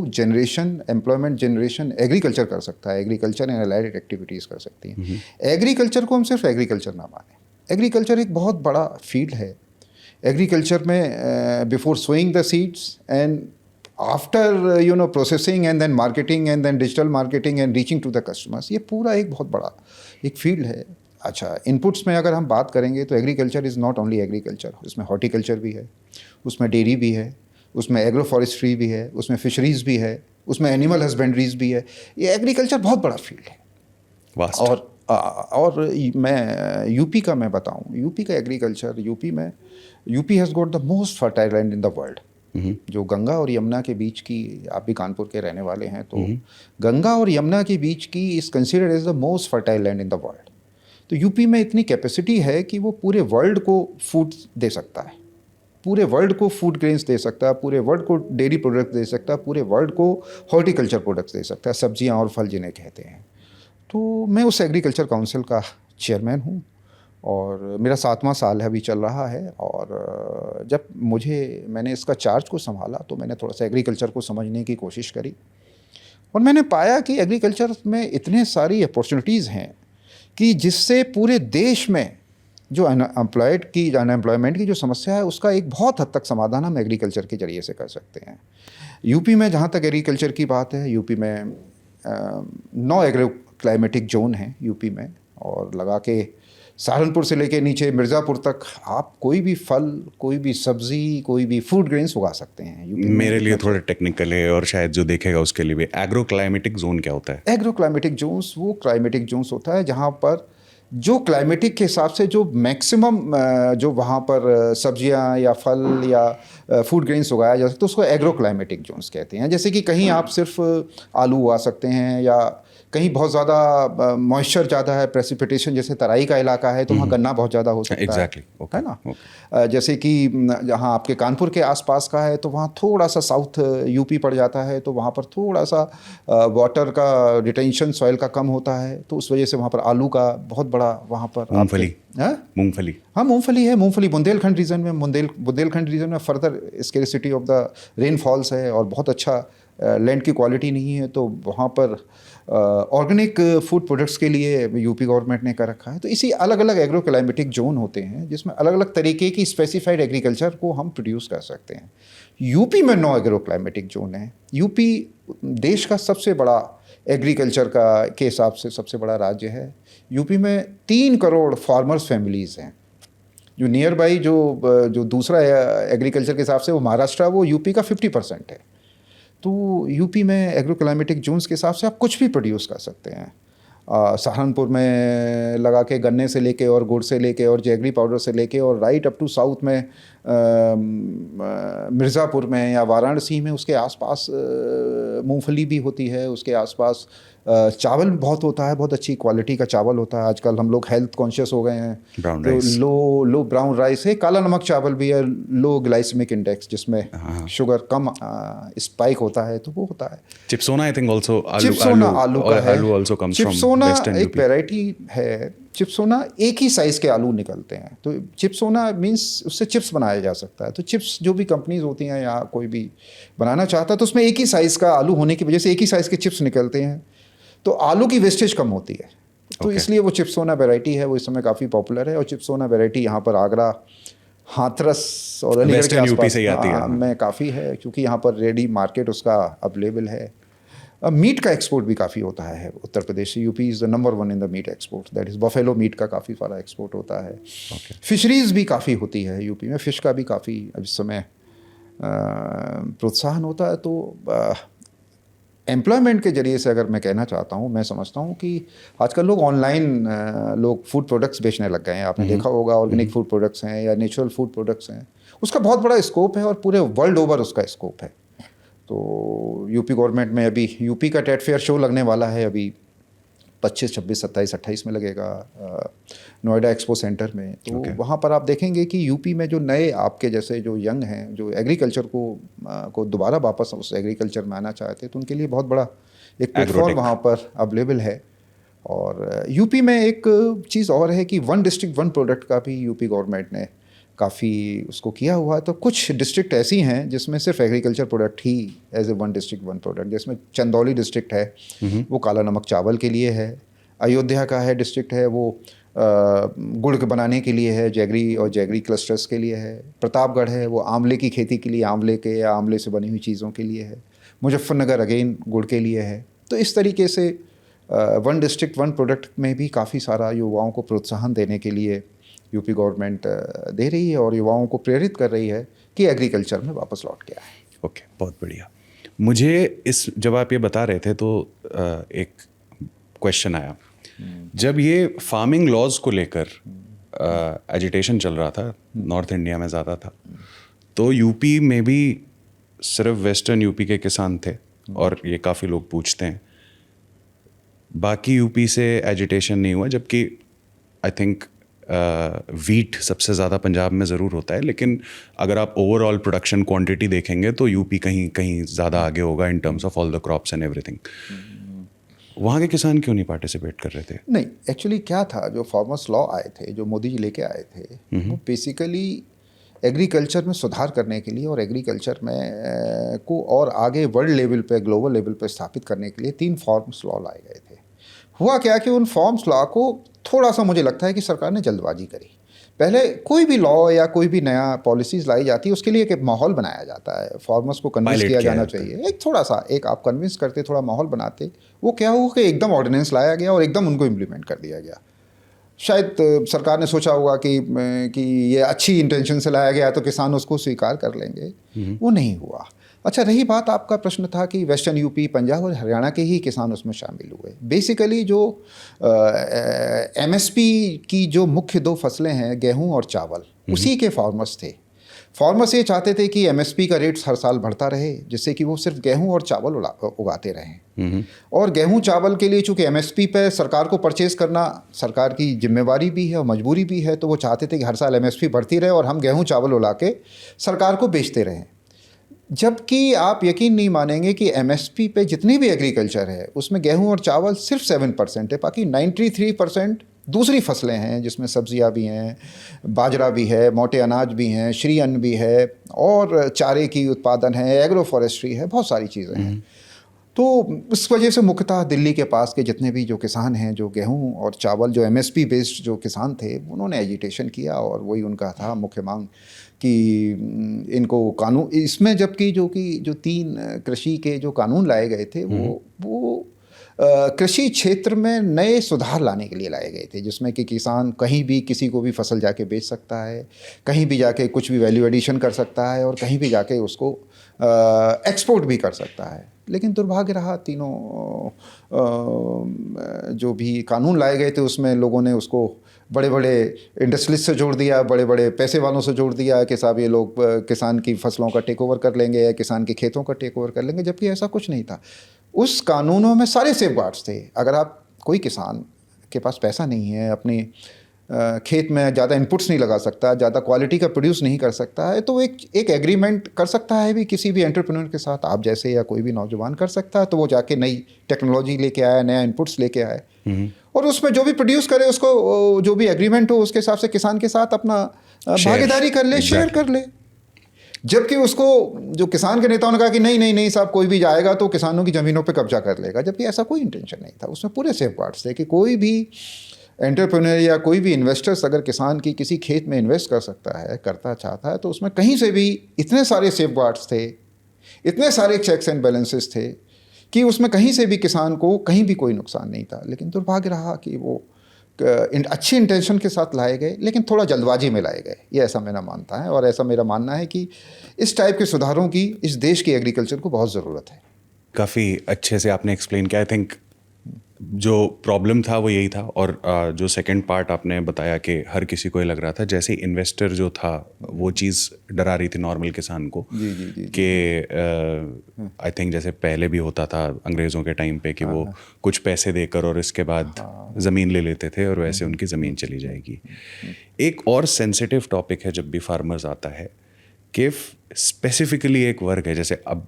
एम्प्लॉयमेंट जनरेशन एग्रीकल्चर कर सकता है, एग्रीकल्चर एंड अलाइड एक्टिविटीज़ कर सकती हैं। एग्रीकल्चर को हम सिर्फ एग्रीकल्चर ना माने, एग्रीकल्चर एक बहुत बड़ा फील्ड है। एग्रीकल्चर में before sowing the seeds and after processing and then marketing and then digital marketing and reaching to the customers, ये पूरा एक बहुत बड़ा एक फील्ड है। अच्छा, इनपुट्स में अगर हम बात करेंगे तो agriculture is not only agriculture, उसमें हॉर्टिकल्चर भी है, उसमें डेयरी भी है, उसमें एग्रो फॉरेस्ट्री भी है, उसमें फिशरीज़ भी है, उसमें एनिमल हस्बेंड्रीज भी है। ये एग्रीकल्चर बहुत बड़ा फील्ड है। और मैं यूपी का मैं बताऊं, यूपी का agriculture, UP has got the most fertile land in the world. जो गंगा और यमुना के बीच की, आप भी कानपुर के रहने वाले हैं, तो गंगा और यमुना के बीच की is considered as the most fertile land in the world. तो यूपी में इतनी कैपेसिटी है कि वो पूरे वर्ल्ड को फूड दे सकता है, पूरे वर्ल्ड को फूड ग्रेन्स दे सकता है, पूरे वर्ल्ड को डेयरी प्रोडक्ट दे सकता है, पूरे वर्ल्ड को हॉर्टिकल्चर प्रोडक्ट्स दे सकता है, सब्जियां और फल जिन्हें कहते हैं। तो मैं उस एग्रीकल्चर काउंसिल का चेयरमैन हूँ और मेरा 7वां साल है, अभी चल रहा है। और जब मैंने इसका चार्ज को संभाला तो मैंने थोड़ा सा एग्रीकल्चर को समझने की कोशिश करी, और मैंने पाया कि एग्रीकल्चर में इतने सारी अपॉर्चुनिटीज़ हैं कि जिससे पूरे देश में जो अनएम्प्लॉयमेंट की जो समस्या है उसका एक बहुत हद तक समाधान हम एग्रीकल्चर के ज़रिए से कर सकते हैं। यूपी में जहाँ तक एग्रीकल्चर की बात है, यूपी में 9 एग्रो क्लाइमेटिक जोन हैं यूपी में, और लगा के सहारनपुर से लेके नीचे मिर्ज़ापुर तक आप कोई भी फल, कोई भी सब्ज़ी, कोई भी फूड ग्रेन्स उगा सकते हैं यूपी में।
मेरे लिए थोड़ा टेक्निकल है और शायद जो देखेगा उसके लिए भी, एग्रो क्लाइमेटिक जोन क्या होता है?
एग्रो क्लाइमेटिक जोन्स वो क्लाइमेटिक जोन्स होता है जहाँ पर जो क्लाइमेटिक के हिसाब से जो मैक्सिमम जो वहाँ पर सब्जियाँ या फल या फूड ग्रेन्स उगाया जा सकता है, तो उसको एग्रो क्लाइमेटिक जोन्स कहते हैं। जैसे कि कहीं आप सिर्फ आलू उगा सकते हैं, या कहीं बहुत ज़्यादा मॉइस्चर ज़्यादा है, प्रेसिपिटेशन जैसे तराई का इलाका है तो वहाँ गन्ना बहुत ज़्यादा हो सकता
exactly.
है ना। जैसे कि जहाँ आपके कानपुर के आसपास का है तो वहाँ थोड़ा सा साउथ यूपी पड़ जाता है, तो वहाँ पर थोड़ा सा वाटर का रिटेंशन सॉइल का कम होता है, तो उस वजह से वहाँ पर आलू का बहुत बड़ा वहाँ पर
मूंगफली
हाँ मूंगफली है। मूंगफली बुंदेलखंड रीजन में further scarcity of the rainfalls है और बहुत अच्छा लैंड की क्वालिटी नहीं है, तो वहाँ पर ऑर्गेनिक फूड प्रोडक्ट्स के लिए यूपी गवर्नमेंट ने कर रखा है। तो इसी अलग अलग एग्रो क्लाइमेटिक जोन होते हैं जिसमें अलग अलग तरीके की स्पेसिफाइड एग्रीकल्चर को हम प्रोड्यूस कर सकते हैं। यूपी में 9 एग्रो क्लाइमेटिक जोन है। यूपी देश का सबसे बड़ा एग्रीकल्चर के हिसाब से सबसे बड़ा राज्य है। यूपी में 3 करोड़ फार्मर्स फैमिलीज़ हैं। जो नियर बाई जो दूसरा एग्रीकल्चर के हिसाब से वो महाराष्ट्र, वो यूपी का 50% है। तो यूपी में एग्रो क्लाइमेटिक जोन्स के हिसाब से आप कुछ भी प्रोड्यूस कर सकते हैं। सहारनपुर में लगा के गन्ने से लेके और गुड़ से लेके और जैगरी पाउडर से लेके और राइट अप टू साउथ में मिर्ज़ापुर में या वाराणसी में उसके आसपास मूंगफली भी होती है। उसके आसपास चावल बहुत होता है, बहुत अच्छी क्वालिटी का चावल होता है। आजकल हम लोग हेल्थ कॉन्शियस हो गए हैं, तो लो ब्राउन राइस है, काला नमक चावल भी है, लो ग्लाइसेमिक इंडेक्स जिसमें शुगर कम स्पाइक होता है, तो वो होता है।
चिप्सोना आई थिंक आल्सो
आलू का है।
आलू also comes from
Chipsona
western
एक
यूपी।
वैरायटी है। चिप्सोना एक ही साइज़ के आलू निकलते हैं, तो चिप्सोना मीन्स उससे चिप्स बनाया जा सकता है। तो चिप्स जो भी कंपनीज होती हैं या कोई भी बनाना चाहता है तो उसमें एक ही साइज़ का आलू होने की वजह से एक ही साइज़ के चिप्स निकलते हैं। तो आलू की वेस्टेज कम होती है, तो
Okay.
इसलिए वो चिप्सोना वैरायटी है वो इस समय काफ़ी पॉपुलर है। और चिप्सोना वैरायटी यहाँ पर आगरा, हाथरस और अलीगढ़ के
Western यूपी
आसपास
से ही आती है।
में काफ़ी है, क्योंकि यहाँ पर रेडी मार्केट उसका अवेलेबल है। मीट का एक्सपोर्ट भी काफ़ी होता है उत्तर प्रदेश से। UP is the number 1 in the meat export, that is buffalo meet का काफ़ी सारा एक्सपोर्ट होता है। फिशरीज़ भी काफ़ी होती है यूपी में, फ़िश का भी काफ़ी इस समय प्रोत्साहन होता है। तो एम्प्लॉयमेंट के ज़रिए से अगर मैं कहना चाहता हूँ, मैं समझता हूँ कि आजकल लोग ऑनलाइन लोग फूड प्रोडक्ट्स बेचने लग गए हैं। आपने देखा होगा, ऑर्गेनिक फूड प्रोडक्ट्स हैं या नेचुरल फूड प्रोडक्ट्स हैं, उसका बहुत बड़ा स्कोप है और पूरे वर्ल्ड ओवर उसका स्कोप है। तो यूपी गवर्नमेंट में अभी यूपी का ट्रेड फेयर शो लगने वाला है, अभी 25, 26, 27, 28 में लगेगा नोएडा एक्सपो सेंटर में। तो वहाँ पर आप देखेंगे कि यूपी में जो नए आपके जैसे जो यंग हैं, जो एग्रीकल्चर को दोबारा वापस उस एग्रीकल्चर में आना चाहते हैं, तो उनके लिए बहुत बड़ा एक प्लेटफॉर्म वहाँ पर अवेलेबल है। और यूपी में एक चीज़ और है कि 1 डिस्ट्रिक्ट 1 प्रोडक्ट का भी यूपी गवर्नमेंट ने काफ़ी उसको किया हुआ है। तो कुछ डिस्ट्रिक्ट ऐसी हैं जिसमें सिर्फ एग्रीकल्चर प्रोडक्ट ही एज ए 1 डिस्ट्रिक्ट 1 प्रोडक्ट, जिसमें चंदौली डिस्ट्रिक्ट है वो काला नमक चावल के लिए है, अयोध्या का है डिस्ट्रिक्ट है वो गुड़ के बनाने के लिए है, जैगरी और जैगरी क्लस्टर्स के लिए है, प्रतापगढ़ है वो आंवले की खेती के लिए, आंवले के या आंवले से बनी हुई चीज़ों के लिए है, मुजफ्फरनगर अगेन गुड़ के लिए है। तो इस तरीके से 1 डिस्ट्रिक्ट 1 प्रोडक्ट में भी काफ़ी सारा युवाओं को प्रोत्साहन देने के लिए यूपी गवर्नमेंट दे रही है और युवाओं को प्रेरित कर रही है कि एग्रीकल्चर में वापस लौट के आए।
ओके, बहुत बढ़िया। मुझे जब आप ये बता रहे थे तो एक क्वेश्चन आया। जब ये फार्मिंग लॉज को लेकर एजिटेशन चल रहा था, नॉर्थ इंडिया में ज़्यादा था, तो यूपी में भी सिर्फ वेस्टर्न यूपी के किसान थे और ये काफ़ी लोग पूछते हैं, बाकी यूपी से एजिटेशन नहीं हुआ, जबकि आई थिंक वीट सबसे ज़्यादा पंजाब में ज़रूर होता है, लेकिन अगर आप ओवरऑल प्रोडक्शन क्वांटिटी देखेंगे तो यूपी कहीं कहीं ज़्यादा आगे होगा in terms of all the crops and everything. वहाँ के किसान क्यों नहीं पार्टिसिपेट कर रहे थे?
नहीं, एक्चुअली क्या था, जो फार्मर्स लॉ आए थे, जो मोदी जी लेके आए थे, वो बेसिकली एग्रीकल्चर में सुधार करने के लिए और एग्रीकल्चर में को और आगे वर्ल्ड लेवल पे, ग्लोबल लेवल पे स्थापित करने के लिए 3 फार्म्स लॉ लाए गए थे। हुआ क्या कि उन फार्म्स लॉ को थोड़ा सा मुझे लगता है कि सरकार ने जल्दबाजी करी। पहले कोई भी लॉ या कोई भी नया पॉलिसीज़ लाई जाती है, उसके लिए एक माहौल बनाया जाता है, फार्मर्स को कन्विंस किया जाना चाहिए, एक थोड़ा सा एक आप कन्विंस करते, थोड़ा माहौल बनाते। वो क्या हुआ कि एकदम ऑर्डिनेंस लाया गया और एकदम उनको इम्प्लीमेंट कर दिया गया। शायद सरकार ने सोचा होगा कि ये अच्छी इंटेंशन से लाया गया तो किसान उसको स्वीकार कर लेंगे, वो नहीं हुआ। अच्छा, रही बात आपका प्रश्न था कि वेस्टर्न यूपी, पंजाब और हरियाणा के ही किसान उसमें शामिल हुए। बेसिकली जो एमएसपी की जो मुख्य 2 फसलें हैं, गेहूं और चावल, उसी के फार्मर्स थे। फार्मर्स ये चाहते थे कि एमएसपी का रेट्स हर साल बढ़ता रहे, जिससे कि वो सिर्फ गेहूं और चावल उगाते रहें। और गेहूं चावल के लिए चूँकि एमएसपी पे सरकार को परचेज़ करना सरकार की जिम्मेवारी भी है और मजबूरी भी है, तो वो चाहते थे कि हर साल एमएसपी बढ़ती रहे और हम गेहूं चावल उला के सरकार को बेचते रहें। जबकि आप यकीन नहीं मानेंगे कि एमएसपी पे जितनी भी एग्रीकल्चर है उसमें गेहूं और चावल सिर्फ 7% है, बाकी 93% दूसरी फसलें हैं, जिसमें सब्जियां भी हैं, बाजरा भी है, मोटे अनाज भी हैं, श्री अन्न भी है और चारे की उत्पादन है, एग्रो फॉरेस्ट्री है, बहुत सारी चीज़ें हैं। तो इस वजह से मुख्यतः दिल्ली के पास के जितने भी जो किसान हैं, जो गेहूं और चावल जो एमएसपी बेस्ड जो किसान थे, उन्होंने एजिटेशन किया और वही उनका था मुख्य मांग कि इनको कानून इसमें, जबकि जो 3 कृषि के जो कानून लाए गए थे वो कृषि क्षेत्र में नए सुधार लाने के लिए लाए गए थे, जिसमें कि किसान कहीं भी किसी को भी फसल जाके बेच सकता है, कहीं भी जाके कुछ भी वैल्यू एडिशन कर सकता है और कहीं भी जाके उसको एक्सपोर्ट भी कर सकता है। लेकिन दुर्भाग्य रहा, तीनों जो भी कानून लाए गए थे उसमें लोगों ने उसको बड़े बड़े इंडस्ट्रीज से जोड़ दिया, बड़े बड़े पैसे वालों से जोड़ दिया कि साहब ये लोग किसान की फसलों का टेक ओवर कर लेंगे या किसान के खेतों का टेक ओवर कर लेंगे, जबकि ऐसा कुछ नहीं था। उस कानूनों में सारे सेफगार्ड्स थे। अगर आप कोई किसान के पास पैसा नहीं है, अपने खेत में ज़्यादा इनपुट्स नहीं लगा सकता, ज़्यादा क्वालिटी का प्रोड्यूस नहीं कर सकता है, तो एक एग्रीमेंट कर सकता है भी किसी भी एंटरप्रेन्योर के साथ, आप जैसे या कोई भी नौजवान कर सकता है। तो वो जाके नई टेक्नोलॉजी लेके आया, नया इनपुट्स लेके आए और उसमें जो भी प्रोड्यूस करे उसको जो भी एग्रीमेंट हो उसके हिसाब से किसान के साथ अपना भागीदारी कर ले, शेयर कर ले। जबकि उसको जो किसान के नेताओं ने कहा कि नहीं नहीं नहीं साहब, कोई भी जाएगा तो किसानों की ज़मीनों पे कब्जा कर लेगा, जबकि ऐसा कोई इंटेंशन नहीं था। उसमें पूरे सेफ गार्ड्स थे कि कोई भी एंटरप्रेन्योर या कोई भी इन्वेस्टर्स अगर किसान की किसी खेत में इन्वेस्ट कर सकता है, करता चाहता है, तो उसमें कहीं से भी इतने सारे सेफ गार्ड्स थे, इतने सारे चेक्स एंड बैलेंसेस थे कि उसमें कहीं से भी किसान को कहीं भी कोई नुकसान नहीं था। लेकिन दुर्भाग्य रहा कि वो अच्छी इंटेंशन के साथ लाए गए, लेकिन थोड़ा जल्दबाजी में लाए गए। ये ऐसा मेरा मानता है, और ऐसा मेरा मानना है कि इस टाइप के सुधारों की इस देश की एग्रीकल्चर को बहुत ज़रूरत है।
काफ़ी अच्छे से आपने एक्सप्लेन किया। आई थिंक जो प्रॉब्लम था वो यही था, और जो सेकंड पार्ट आपने बताया कि हर किसी को ये लग रहा था, जैसे इन्वेस्टर जो था वो चीज़ डरा रही थी नॉर्मल किसान को कि आई थिंक जैसे पहले भी होता था अंग्रेज़ों के टाइम पे कि वो कुछ पैसे देकर और इसके बाद ज़मीन ले लेते थे और वैसे उनकी ज़मीन चली जाएगी। एक और सेंसिटिव टॉपिक है जब भी फार्मर्स आता है कि स्पेसिफिकली एक वर्ग है, जैसे अब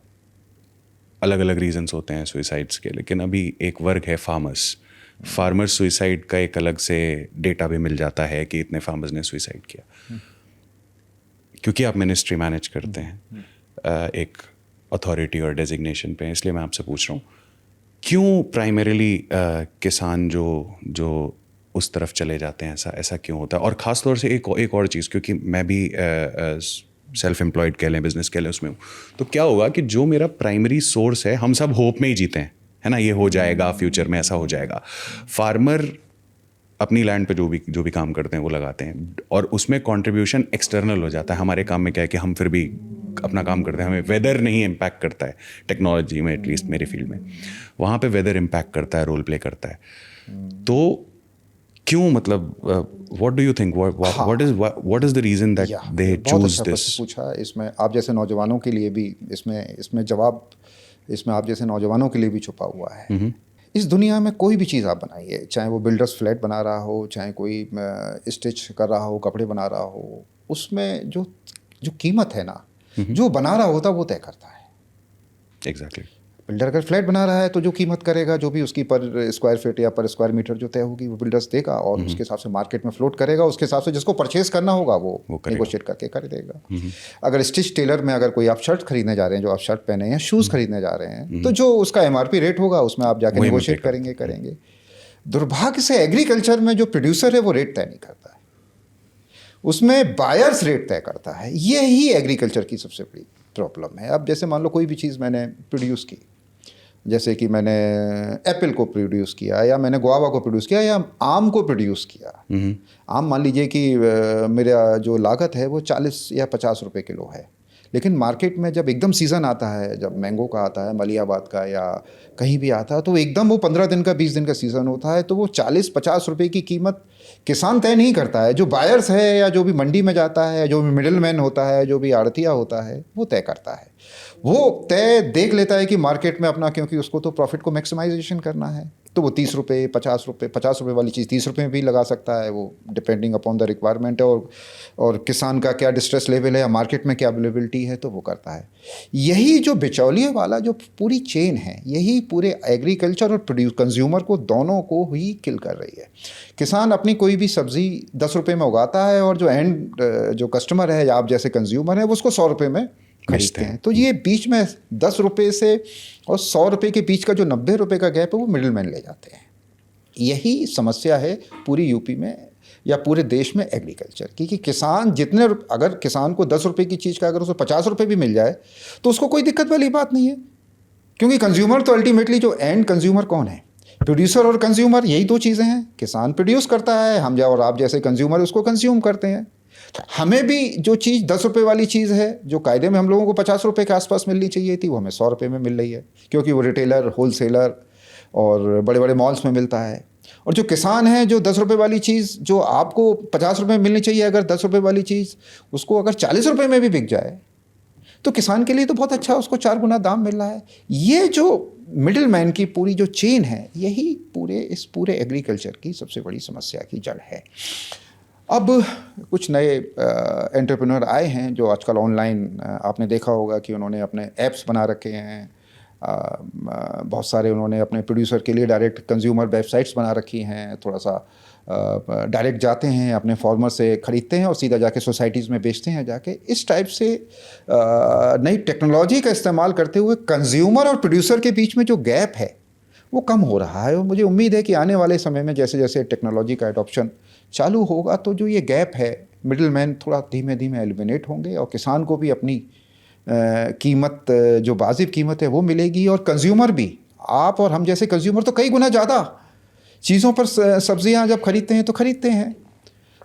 अलग अलग रीजंस होते हैं सुइसाइड्स के, लेकिन अभी एक वर्ग है फार्मर्स सुइसाइड का एक अलग से डेटा भी मिल जाता है कि इतने फार्मर्स ने सुइसाइड किया। क्योंकि आप मिनिस्ट्री मैनेज करते हैं एक अथॉरिटी और डेजिग्नेशन पे, इसलिए मैं आपसे पूछ रहा हूँ क्यों प्राइमरीली किसान जो उस तरफ चले जाते हैं, ऐसा क्यों होता है? और ख़ास तौर से एक और चीज़, क्योंकि मैं भी सेल्फ एम्प्लॉयड कह लें, बिजनेस कह लें, उसमें हूँ, तो क्या होगा कि जो मेरा प्राइमरी सोर्स है, हम सब होप में ही जीते हैं, है ना, ये हो जाएगा, फ्यूचर में ऐसा हो जाएगा। फार्मर अपनी लैंड पे जो भी काम करते हैं वो लगाते हैं, और उसमें कंट्रीब्यूशन एक्सटर्नल हो जाता है। हमारे काम में क्या है कि हम फिर भी अपना काम करते हैं, हमें वेदर नहीं इम्पैक्ट करता है। टेक्नोलॉजी में, एटलीस्ट मेरे फील्ड में, वहाँ पे वेदर इम्पैक्ट करता है, रोल प्ले करता है। तो क्यों, मतलब what do you think, what is the reason that they choose this?
पूछा। इसमें आप जैसे नौजवानों के लिए भी इसमें जवाब आप जैसे नौजवानों के लिए भी छुपा हुआ है। इस दुनिया में कोई भी चीज़ आप बनाइए, चाहे वो बिल्डर्स फ्लैट बना रहा हो, चाहे कोई स्टिच कर रहा हो, कपड़े बना रहा हो, उसमें जो कीमत है ना, जो बना रहा होता है वो तय करता है।
एग्जैक्टली।
बिल्डर अगर फ्लैट बना रहा है तो जो कीमत करेगा, जो भी उसकी पर स्क्वायर फीट या पर स्क्वायर मीटर जो तय होगी वो बिल्डर्स देगा, और उसके हिसाब से मार्केट में फ्लोट करेगा। उसके हिसाब से जिसको परचेज करना होगा वो नेगोशिएट करके कर देगा। अगर स्टिच टेलर में अगर कोई आप शर्ट खरीदने जा रहे हैं, जो आप शर्ट पहने हैं, शूज़ खरीदने जा रहे हैं, तो जो उसका MRP रेट होगा उसमें आप जाके नेगोशिएट करेंगे। दुर्भाग्य से एग्रीकल्चर में जो प्रोड्यूसर है वो रेट तय नहीं करता है, उसमें बायर्स रेट तय करता है। यही एग्रीकल्चर की सबसे बड़ी प्रॉब्लम है। अब जैसे मान लो कोई भी चीज़ मैंने प्रोड्यूस की, जैसे कि मैंने एप्पल को प्रोड्यूस किया, या मैंने गुआवा को प्रोड्यूस किया, या आम को प्रोड्यूस किया। आम मान लीजिए कि मेरा जो लागत है वो 40 या 50 रुपए किलो है, लेकिन मार्केट में जब एकदम सीज़न आता है, जब मैंगो का आता है, मलियाबाद का या कहीं भी आता है, तो एकदम वो 15 दिन का 20 दिन का सीज़न होता है, तो वो 40-50 रुपए की कीमत किसान तय नहीं करता है। जो बायर्स है, या जो भी मंडी में जाता है, जो भी मिडिल मैन होता है, जो भी आड़तिया होता है, वो तय करता है। वो तय देख लेता है कि मार्केट में अपना, क्योंकि उसको तो प्रॉफिट को मैक्सिमाइजेशन करना है, तो वो 30 रुपये 50 रुपये वाली चीज़ 30 रुपये में भी लगा सकता है, वो डिपेंडिंग अपॉन द रिक्वायरमेंट है, और किसान का क्या डिस्ट्रेस लेवल है या मार्केट में क्या अवेलेबिलिटी है, तो वो करता है। यही जो बिचौलिए वाला जो पूरी चेन है, यही पूरे एग्रीकल्चर और कंज्यूमर को, दोनों को ही किल कर रही है। किसान अपनी कोई भी सब्ज़ी 10 रुपये में उगाता है, और जो एंड जो कस्टमर है या आप जैसे कंज्यूमर है, वो उसको 100 रुपये में खरीदते हैं। तो ये बीच में 10 रुपये से और 100 रुपये के बीच का जो 90 रुपये का गैप है, वो मिडिल मैन ले जाते हैं। यही समस्या है पूरी यूपी में या पूरे देश में एग्रीकल्चर की, कि किसान जितने, अगर किसान को 10 रुपये की चीज़ का अगर उसे 50 रुपये भी मिल जाए तो उसको कोई दिक्कत वाली बात नहीं है, क्योंकि कंज्यूमर तो अल्टीमेटली जो एंड कंज्यूमर कौन है? प्रोड्यूसर और कंज्यूमर, यही दो चीज़ें हैं। किसान प्रोड्यूस करता है, हम और आप जैसे कंज्यूमर उसको कंज्यूम करते हैं। हमें भी जो चीज़ 10 रुपये वाली चीज़ है, जो कायदे में हम लोगों को 50 रुपये के आसपास मिलनी चाहिए थी, वो हमें 100 रुपये में मिल रही है, क्योंकि वो रिटेलर, होलसेलर और बड़े बड़े मॉल्स में मिलता है। और जो किसान है, जो 10 रुपये वाली चीज़ जो आपको 50 रुपये में मिलनी चाहिए, अगर 10 रुपये वाली चीज़ उसको अगर 40 रुपये में भी बिक जाए, तो किसान के लिए तो बहुत अच्छा, उसको 4 गुना दाम मिल रहा है। ये जो मिडिल मैन की पूरी जो चेन है, यही इस पूरे एग्रीकल्चर की सबसे बड़ी समस्या की जड़ है। अब कुछ नए एंटरप्रेन्योर आए हैं जो आजकल ऑनलाइन, आपने देखा होगा कि उन्होंने अपने ऐप्स बना रखे हैं, बहुत सारे उन्होंने अपने प्रोड्यूसर के लिए डायरेक्ट कंज्यूमर वेबसाइट्स बना रखी हैं, थोड़ा सा डायरेक्ट जाते हैं अपने फार्मर से ख़रीदते हैं और सीधा जाके सोसाइटीज़ में बेचते हैं जाके। इस टाइप से नई टेक्नोलॉजी का इस्तेमाल करते हुए कंज्यूमर और प्रोड्यूसर के बीच में जो गैप है वो कम हो रहा है। और मुझे उम्मीद है कि आने वाले समय में जैसे जैसे टेक्नोलॉजी का एडॉप्शन चालू होगा तो जो ये गैप है, मिडिल मैन थोड़ा धीमे धीमे एलिमिनेट होंगे और किसान को भी अपनी कीमत, जो वाजिब कीमत है वो मिलेगी। और कंज्यूमर भी, आप और हम जैसे कंज्यूमर तो कई गुना ज़्यादा चीज़ों पर सब्जियां जब खरीदते हैं तो खरीदते हैं।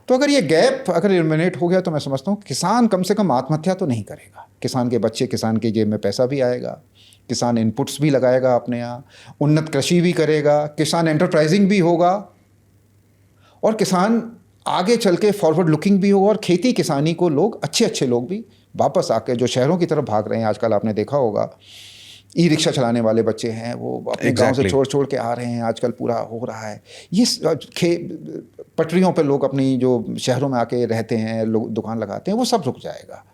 तो अगर ये गैप अगर एलिमिनेट हो गया तो मैं समझता हूँ किसान कम से कम आत्महत्या तो नहीं करेगा। किसान के बच्चे, किसान के जेब में पैसा भी आएगा, किसान इनपुट्स भी लगाएगा अपने यहाँ, उन्नत कृषि भी करेगा, किसान एंटरप्राइजिंग भी होगा और किसान आगे चल के फॉरवर्ड लुकिंग भी होगा। और खेती किसानी को लोग, अच्छे अच्छे लोग भी वापस आके जो शहरों की तरफ भाग रहे हैं आजकल, आपने देखा होगा ई रिक्शा चलाने वाले बच्चे हैं वो अपने गांव से छोड़ छोड़ के आ रहे हैं, आजकल पूरा हो रहा है ये। पटरियों पर लोग अपनी जो शहरों में आके रहते हैं, लोग दुकान लगाते हैं, वो सब रुक जाएगा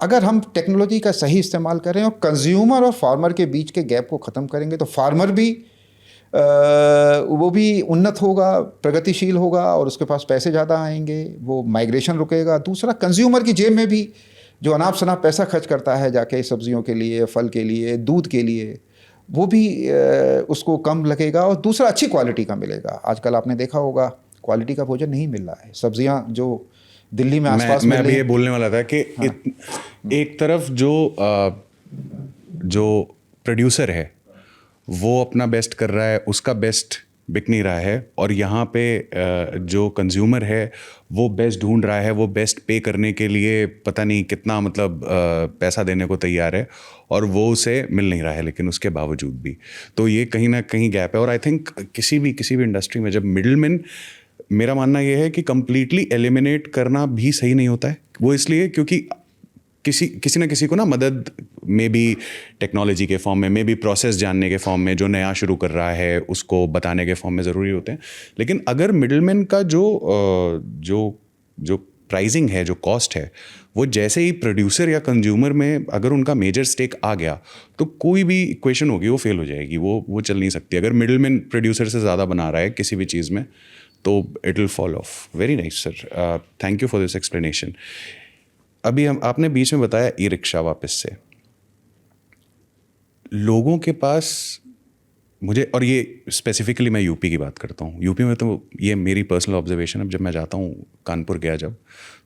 अगर हम टेक्नोलॉजी का सही इस्तेमाल करें और कंज्यूमर और फार्मर के बीच के गैप को ख़त्म करेंगे। तो फार्मर भी वो भी उन्नत होगा, प्रगतिशील होगा और उसके पास पैसे ज़्यादा आएंगे, वो माइग्रेशन रुकेगा। दूसरा, कंज्यूमर की जेब में भी जो अनाप शनाप पैसा खर्च करता है जाके सब्जियों के लिए, फल के लिए, दूध के लिए, वो भी उसको कम लगेगा और दूसरा अच्छी क्वालिटी का मिलेगा। आजकल आपने देखा होगा क्वालिटी का भोजन नहीं मिल रहा है। सब्जियां जो दिल्ली में आसपास
मैं अभी ये बोलने वाला था कि एक तरफ जो प्रोड्यूसर है वो अपना बेस्ट कर रहा है, उसका बेस्ट बिक नहीं रहा है, और यहाँ पे जो कंज्यूमर है वो बेस्ट ढूंढ रहा है, वो बेस्ट पे करने के लिए पता नहीं कितना मतलब पैसा देने को तैयार है और वो उसे मिल नहीं रहा है, लेकिन उसके बावजूद भी तो ये कहीं ना कहीं गैप है। और आई थिंक किसी भी इंडस्ट्री में जब मिडिलमैन, मेरा मानना ये है कि कंप्लीटली एलिमिनेट करना भी सही नहीं होता है। वो इसलिए क्योंकि किसी ना किसी को ना मदद में भी टेक्नोलॉजी के फॉर्म में, मे बी प्रोसेस जानने के फॉर्म में, जो नया शुरू कर रहा है उसको बताने के फॉर्म में ज़रूरी होते हैं। लेकिन अगर मिडिलमैन का जो प्राइसिंग है, जो कॉस्ट है, वो जैसे ही प्रोड्यूसर या कंज्यूमर में अगर उनका मेजर स्टेक आ गया तो कोई भी इक्वेशन होगी वो फेल हो जाएगी, वो चल नहीं सकती। अगर मिडिलमैन प्रोड्यूसर से ज़्यादा बना रहा है किसी भी चीज़ में तो it will fall of. Very nice sir, thank you for this explanation. अभी आपने बीच में बताया ई रिक्शा, वापस से लोगों के पास मुझे, और ये स्पेसिफिकली मैं यूपी की बात करता हूँ, यूपी में तो ये मेरी पर्सनल ऑब्जर्वेशन है, जब मैं जाता हूँ, कानपुर गया जब,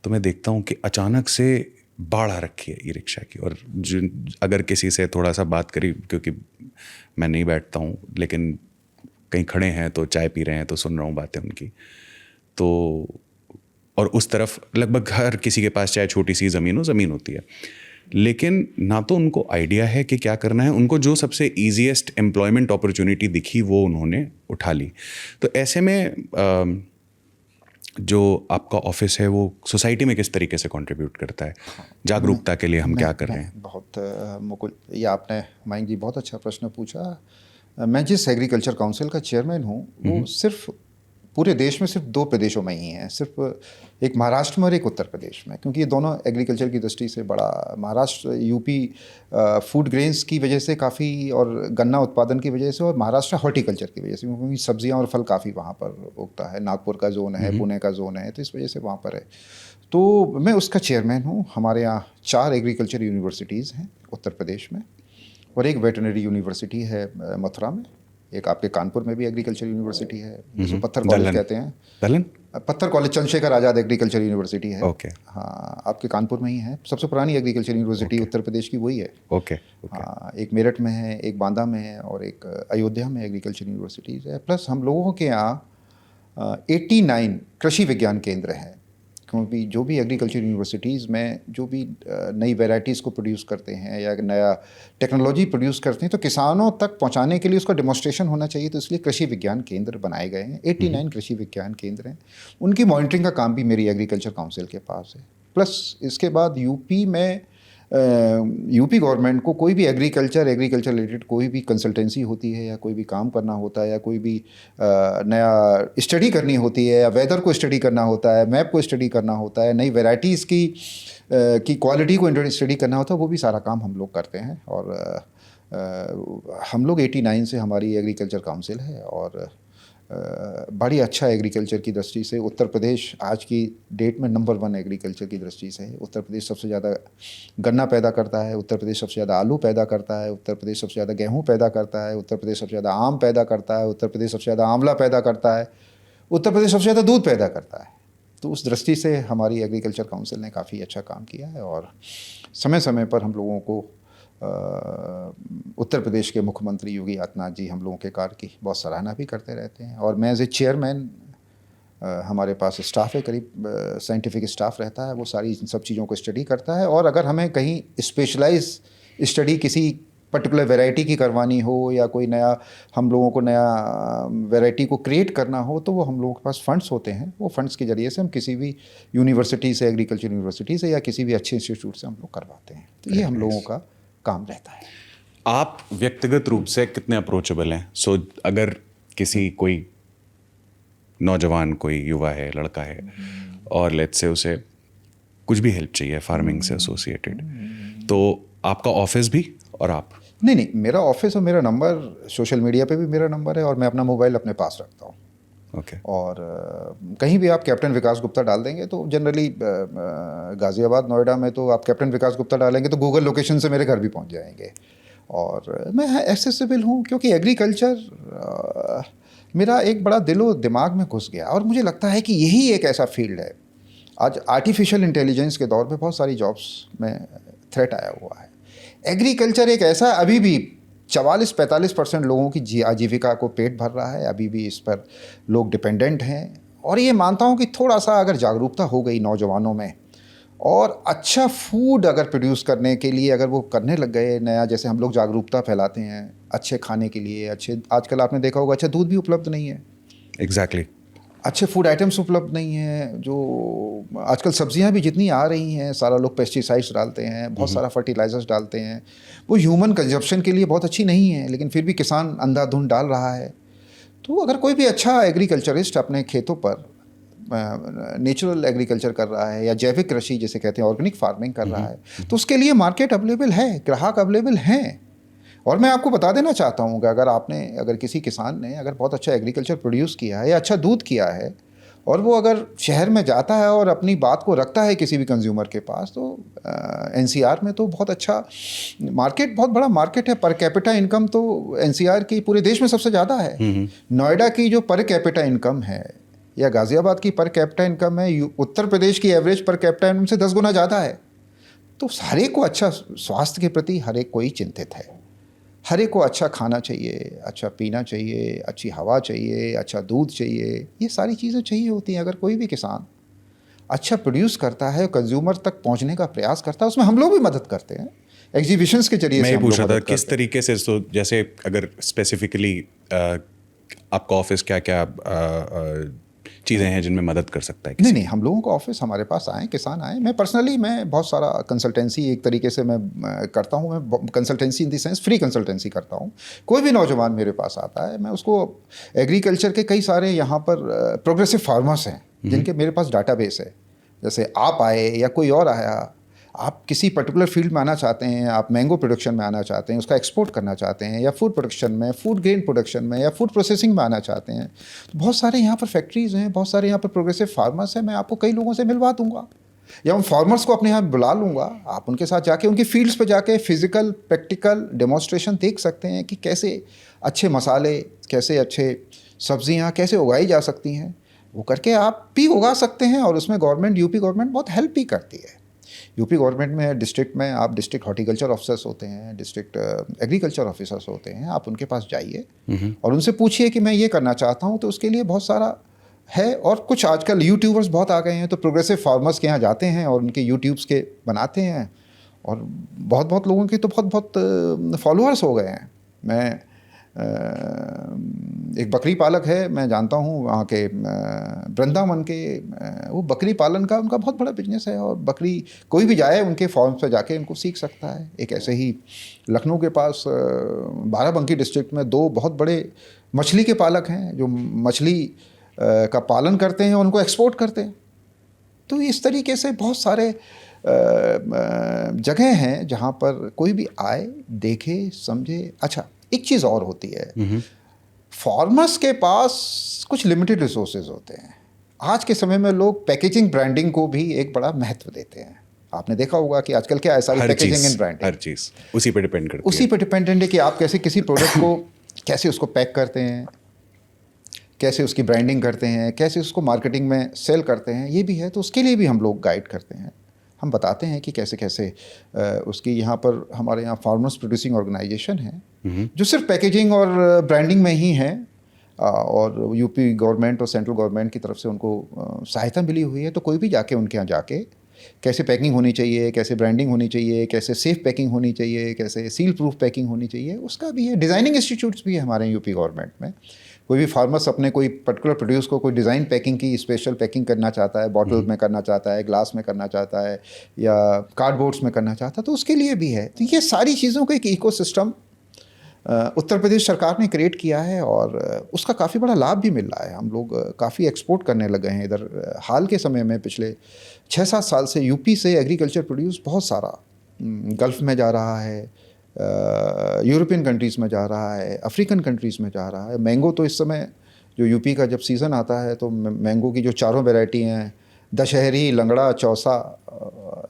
तो मैं देखता हूँ कि अचानक से बाढ़ आ रखी है ई रिक्शा की। और अगर किसी से थोड़ा सा बात करी, क्योंकि मैं नहीं बैठता हूँ लेकिन कहीं खड़े हैं तो चाय पी रहे हैं तो सुन रहा हूँ बातें उनकी, तो और उस तरफ लगभग हर किसी के पास चाहे छोटी सी ज़मीन होती है, लेकिन ना तो उनको आइडिया है कि क्या करना है। उनको जो सबसे ईजीएस्ट एम्प्लॉयमेंट अपॉर्चुनिटी दिखी वो उन्होंने उठा ली। तो ऐसे में जो आपका ऑफिस है वो सोसाइटी में किस तरीके से कंट्रीब्यूट करता है? जागरूकता के लिए हम क्या कर रहे हैं?
बहुत मुकुल, ये आपने मयंक जी बहुत अच्छा प्रश्न पूछा। मैं जिस एग्रीकल्चर काउंसिल का चेयरमैन हूँ वो सिर्फ पूरे देश में सिर्फ 2 प्रदेशों में ही है, सिर्फ एक महाराष्ट्र में और एक उत्तर प्रदेश में, क्योंकि ये दोनों एग्रीकल्चर की दृष्टि से बड़ा, महाराष्ट्र यूपी फूड ग्रेन्स की वजह से काफ़ी, और गन्ना उत्पादन की वजह से, और महाराष्ट्र हॉर्टिकल्चर की वजह से, क्योंकि सब्जियां और फल काफ़ी वहाँ पर उगता है। नागपुर का जोन है, पुणे का जोन है, तो इस वजह से वहाँ पर है। तो मैं उसका चेयरमैन हूँ। हमारे यहाँ 4 एग्रीकल्चर यूनिवर्सिटीज़ हैं उत्तर प्रदेश में, और एक वेटरनरी यूनिवर्सिटी है मथुरा में, एक आपके कानपुर में भी एग्रीकल्चर यूनिवर्सिटी है जिसको पत्थर कॉलेज कहते हैं। पत्थर college Chandrashekhar Azad agriculture university है। हाँ, आपके कानपुर में ही है। सबसे पुरानी एग्रीकल्चर यूनिवर्सिटी उत्तर प्रदेश की वही है। हाँ, एक मेरठ में है, एक बांदा में है, और एक अयोध्या में एग्रीकल्चर यूनिवर्सिटीज़ है। प्लस हम लोगों के यहाँ 89 कृषि विज्ञान केंद्र हैं, क्योंकि जो भी एग्रीकल्चर यूनिवर्सिटीज़ में जो भी नई वैराइटीज़ को प्रोड्यूस करते हैं या नया टेक्नोलॉजी प्रोड्यूस करते हैं तो किसानों तक पहुंचाने के लिए उसका डेमोन्स्ट्रेशन होना चाहिए, तो इसलिए कृषि विज्ञान केंद्र बनाए गए हैं। 89 कृषि विज्ञान केंद्र हैं, उनकी मॉनिटरिंग का काम भी मेरी एग्रीकल्चर काउंसिल के पास है। प्लस इसके बाद यूपी में यूपी गवर्नमेंट को कोई भी एग्रीकल्चर रिलेटेड कोई भी कंसल्टेंसी होती है या कोई भी काम करना होता है या कोई भी नया स्टडी करनी होती है या वेदर को स्टडी करना होता है, मैप को स्टडी करना होता है, नई वैराइटीज़ की क्वालिटी को स्टडी करना होता है, वो भी सारा काम हम लोग करते हैं। और हम लोग 89 से हमारी एग्रीकल्चर काउंसिल है, और बड़ी अच्छा एग्रीकल्चर की दृष्टि से उत्तर प्रदेश आज की डेट में नंबर 1 एग्रीकल्चर की दृष्टि से है। उत्तर प्रदेश सबसे ज़्यादा गन्ना पैदा करता है, उत्तर प्रदेश सबसे ज़्यादा आलू पैदा करता है, उत्तर प्रदेश सबसे ज़्यादा गेहूँ पैदा करता है, उत्तर प्रदेश सबसे ज़्यादा आम पैदा करता है, उत्तर प्रदेश सबसे ज़्यादा आंवला पैदा करता है, उत्तर प्रदेश सबसे ज़्यादा दूध पैदा करता है। तो उस दृष्टि से हमारी एग्रीकल्चर काउंसिल ने काफ़ी अच्छा काम किया है और समय समय पर हम लोगों को उत्तर प्रदेश के मुख्यमंत्री योगी आदित्यनाथ जी हम लोगों के कार्य की बहुत सराहना भी करते रहते हैं। और मैं एज ए चेयरमैन, हमारे पास स्टाफ है, करीब साइंटिफिक स्टाफ रहता है, वो सारी इन सब चीज़ों को स्टडी करता है। और अगर हमें कहीं स्पेशलाइज स्टडी किसी पर्टिकुलर वैरायटी की करवानी हो या कोई नया हम लोगों को नया वैरायटी को क्रिएट करना हो, तो वो हम लोगों के पास फंड्स होते हैं। वो फंड्स के ज़रिए से हम किसी भी यूनिवर्सिटी से, एग्रीकल्चर यूनिवर्सिटी से या किसी भी अच्छे इंस्टीट्यूट से हम लोग करवाते हैं। तो ये हम लोगों का काम रहता है।
आप व्यक्तिगत रूप से कितने अप्रोचेबल हैं? सो अगर किसी कोई नौजवान, कोई युवा है, लड़का है, और लेट्स से उसे कुछ भी हेल्प चाहिए फार्मिंग से एसोसिएटेड, तो आपका ऑफिस भी और आप?
नहीं, मेरा ऑफिस और मेरा नंबर सोशल मीडिया पे भी मेरा नंबर है और मैं अपना मोबाइल अपने पास रखता हूँ।
ओके।
और कहीं भी आप कैप्टन विकास गुप्ता डाल देंगे तो जनरली गाज़ियाबाद, नोएडा में तो आप कैप्टन विकास गुप्ता डालेंगे तो गूगल लोकेशन से मेरे घर भी पहुँच जाएंगे। और मैं एक्सेसिबल हूँ क्योंकि एग्रीकल्चर मेरा एक बड़ा दिलो दिमाग में घुस गया और मुझे लगता है कि यही एक ऐसा फील्ड है। आज आर्टिफिशियल इंटेलिजेंस के दौर पे बहुत सारी जॉब्स में थ्रेट आया हुआ है। एग्रीकल्चर एक ऐसा, अभी भी 44-45% लोगों की आजीविका को पेट भर रहा है, अभी भी इस पर लोग डिपेंडेंट हैं। और ये मानता हूँ कि थोड़ा सा अगर जागरूकता हो गई नौजवानों में और अच्छा फूड अगर प्रोड्यूस करने के लिए अगर वो करने लग गए नया, जैसे हम लोग जागरूकता फैलाते हैं अच्छे खाने के लिए, अच्छे, आजकल आपने देखा होगा अच्छा दूध भी उपलब्ध नहीं है।
एग्जैक्टली।
अच्छे फूड आइटम्स उपलब्ध नहीं हैं। जो आजकल सब्जियां भी जितनी आ रही हैं, सारा लोग पेस्टिसाइड्स डालते हैं, बहुत सारा फर्टिलाइजर्स डालते हैं, वो ह्यूमन कंजप्शन के लिए बहुत अच्छी नहीं है, लेकिन फिर भी किसान अंधाधुंध डाल रहा है। तो अगर कोई भी अच्छा एग्रीकल्चरिस्ट अपने खेतों पर नेचुरल एग्रीकल्चर कर रहा है या जैविक कृषि जिसे कहते हैं ऑर्गेनिक फार्मिंग कर रहा है, तो उसके लिए मार्केट अवेलेबल है, ग्राहक अवेलेबल हैं। और मैं आपको बता देना चाहता हूँ कि अगर किसी किसान ने अगर बहुत अच्छा एग्रीकल्चर प्रोड्यूस किया है या अच्छा दूध किया है और वो अगर शहर में जाता है और अपनी बात को रखता है किसी भी कंज्यूमर के पास, तो एनसीआर में तो बहुत अच्छा मार्केट, बहुत बड़ा मार्केट है। पर कैपिटा इनकम तो एनसीआर की पूरे देश में सबसे ज़्यादा है। नोएडा की जो पर कैपिटा इनकम है या गाज़ियाबाद की पर कैपिटा इनकम है, उत्तर प्रदेश की एवरेज पर कैपिटा इनकम से 10 गुना ज़्यादा है। तो हर एक को अच्छा स्वास्थ्य के प्रति हर एक को ही चिंतित है। हर एक को अच्छा खाना चाहिए, अच्छा पीना चाहिए, अच्छी हवा चाहिए, अच्छा दूध चाहिए, ये सारी चीज़ें चाहिए होती हैं। अगर कोई भी किसान अच्छा प्रोड्यूस करता है, कंज्यूमर तक पहुंचने का प्रयास करता है, उसमें हम लोग भी मदद करते हैं एग्जीबिशंस के जरिए।
मैं ये पूछ रहा था किस तरीके से, तो जैसे अगर स्पेसिफिकली आपका ऑफिस क्या क्या चीज़ें हैं जिनमें मदद कर सकता है?
नहीं, हम लोगों का ऑफिस हमारे पास आए, किसान आए। मैं पर्सनली बहुत सारा कंसल्टेंसी एक तरीके से मैं करता हूँ। मैं consultancy in the sense free consultancy करता हूँ। कोई भी नौजवान मेरे पास आता है, मैं उसको एग्रीकल्चर के कई सारे यहाँ पर प्रोग्रेसिव फार्मर्स हैं जिनके मेरे पास डाटाबेस है। जैसे आप आए या कोई और आया, आप किसी पर्टिकुलर फील्ड में आना चाहते हैं, आप मैंगो प्रोडक्शन में आना चाहते हैं, उसका एक्सपोर्ट करना चाहते हैं, या फूड प्रोडक्शन में, फूड ग्रेन प्रोडक्शन में, या फूड प्रोसेसिंग में आना चाहते हैं, तो बहुत सारे यहाँ पर फैक्ट्रीज़ हैं, बहुत सारे यहाँ पर प्रोग्रेसिव फार्मर्स हैं। मैं आपको कई लोगों से मिलवा दूंगा या उन फार्मर्स को अपने यहाँ बुला लूँगा। आप उनके साथ जाके उनकी फील्ड्स पर जाके फिजिकल प्रैक्टिकल डेमोन्स्ट्रेशन देख सकते हैं कि कैसे अच्छे मसाले, कैसे अच्छे सब्जियाँ कैसे उगाई जा सकती हैं। वो करके आप भी उगा सकते हैं और उसमें गवर्नमेंट, यूपी गवर्नमेंट बहुत हेल्प भी करती है। यूपी गवर्नमेंट में डिस्ट्रिक्ट में आप डिस्ट्रिक्ट हॉर्टिकल्चर ऑफिसर्स होते हैं, डिस्ट्रिक्ट एग्रीकल्चर ऑफिसर्स होते हैं, आप उनके पास जाइए और उनसे पूछिए कि मैं ये करना चाहता हूँ। तो उसके लिए बहुत सारा है। और कुछ आजकल यूट्यूबर्स बहुत आ गए हैं, तो प्रोग्रेसिव फार्मर्स के यहाँ जाते हैं और उनके यूट्यूब्स के बनाते हैं और बहुत लोगों के तो बहुत फॉलोअर्स हो गए हैं। मैं एक बकरी पालक है, मैं जानता हूँ वहाँ के वृंदावन के, वो बकरी पालन का उनका बहुत बड़ा बिजनेस है। और बकरी कोई भी जाए उनके फार्म पे जाके उनको सीख सकता है। एक ऐसे ही लखनऊ के पास बाराबंकी डिस्ट्रिक्ट में 2 बहुत बड़े मछली के पालक हैं जो मछली का पालन करते हैं और उनको एक्सपोर्ट करते हैं। तो इस तरीके से बहुत सारे जगह हैं जहाँ पर कोई भी आए, देखे, समझे। अच्छा, एक चीज़ और होती है, फार्मर्स के पास कुछ लिमिटेड रिसोर्सेज होते हैं। आज के समय में लोग पैकेजिंग ब्रांडिंग को भी एक बड़ा महत्व देते हैं। आपने देखा होगा कि आजकल क्या है, सारी पैकेजिंग एंड ब्रांडिंग,
हर चीज़ उसी पे डिपेंड करती
उसी पर डिपेंडेंट है कि आप कैसे किसी प्रोडक्ट को कैसे उसको पैक करते हैं, कैसे उसकी ब्रांडिंग करते हैं, कैसे उसको मार्केटिंग में सेल करते हैं, ये भी है। तो उसके लिए भी हम लोग गाइड करते हैं, हम बताते हैं कि कैसे कैसे उसकी यहाँ पर हमारे यहाँ फार्मर्स प्रोड्यूसिंग ऑर्गेनाइजेशन है जो सिर्फ पैकेजिंग और ब्रांडिंग में ही है, और यूपी गवर्नमेंट और सेंट्रल गवर्नमेंट की तरफ से उनको सहायता मिली हुई है। तो कोई भी जाके उनके यहाँ जाके कैसे पैकिंग होनी चाहिए, कैसे ब्रांडिंग होनी चाहिए, कैसे सेफ पैकिंग होनी चाहिए, कैसे सील प्रूफ पैकिंग होनी चाहिए, उसका भी है। डिज़ाइनिंग इंस्टीट्यूट्स भी है हमारे यूपी गवर्नमेंट में। कोई भी फार्मर्स अपने कोई पर्टिकुलर प्रोड्यूस को कोई डिज़ाइन पैकिंग की स्पेशल पैकिंग करना चाहता है, बॉटल में करना चाहता है, ग्लास में करना चाहता है, या कार्डबोर्ड्स में करना चाहता है, तो उसके लिए भी है। तो ये सारी चीज़ों का एक इकोसिस्टम उत्तर प्रदेश सरकार ने क्रिएट किया है, और उसका काफ़ी बड़ा लाभ भी मिल रहा है। हम लोग काफ़ी एक्सपोर्ट करने लगे हैं इधर। हाल के समय में पिछले 6-7 साल से यूपी से एग्रीकल्चर प्रोड्यूस बहुत सारा गल्फ़ में जा रहा है, यूरोपियन कंट्रीज़ में जा रहा है, अफ्रीकन कंट्रीज़ में जा रहा है। मैंगो तो इस समय जो यूपी का जब सीज़न आता है तो मैंगो की जो चारों वैरायटी हैं, दशहरी, लंगड़ा, चौसा,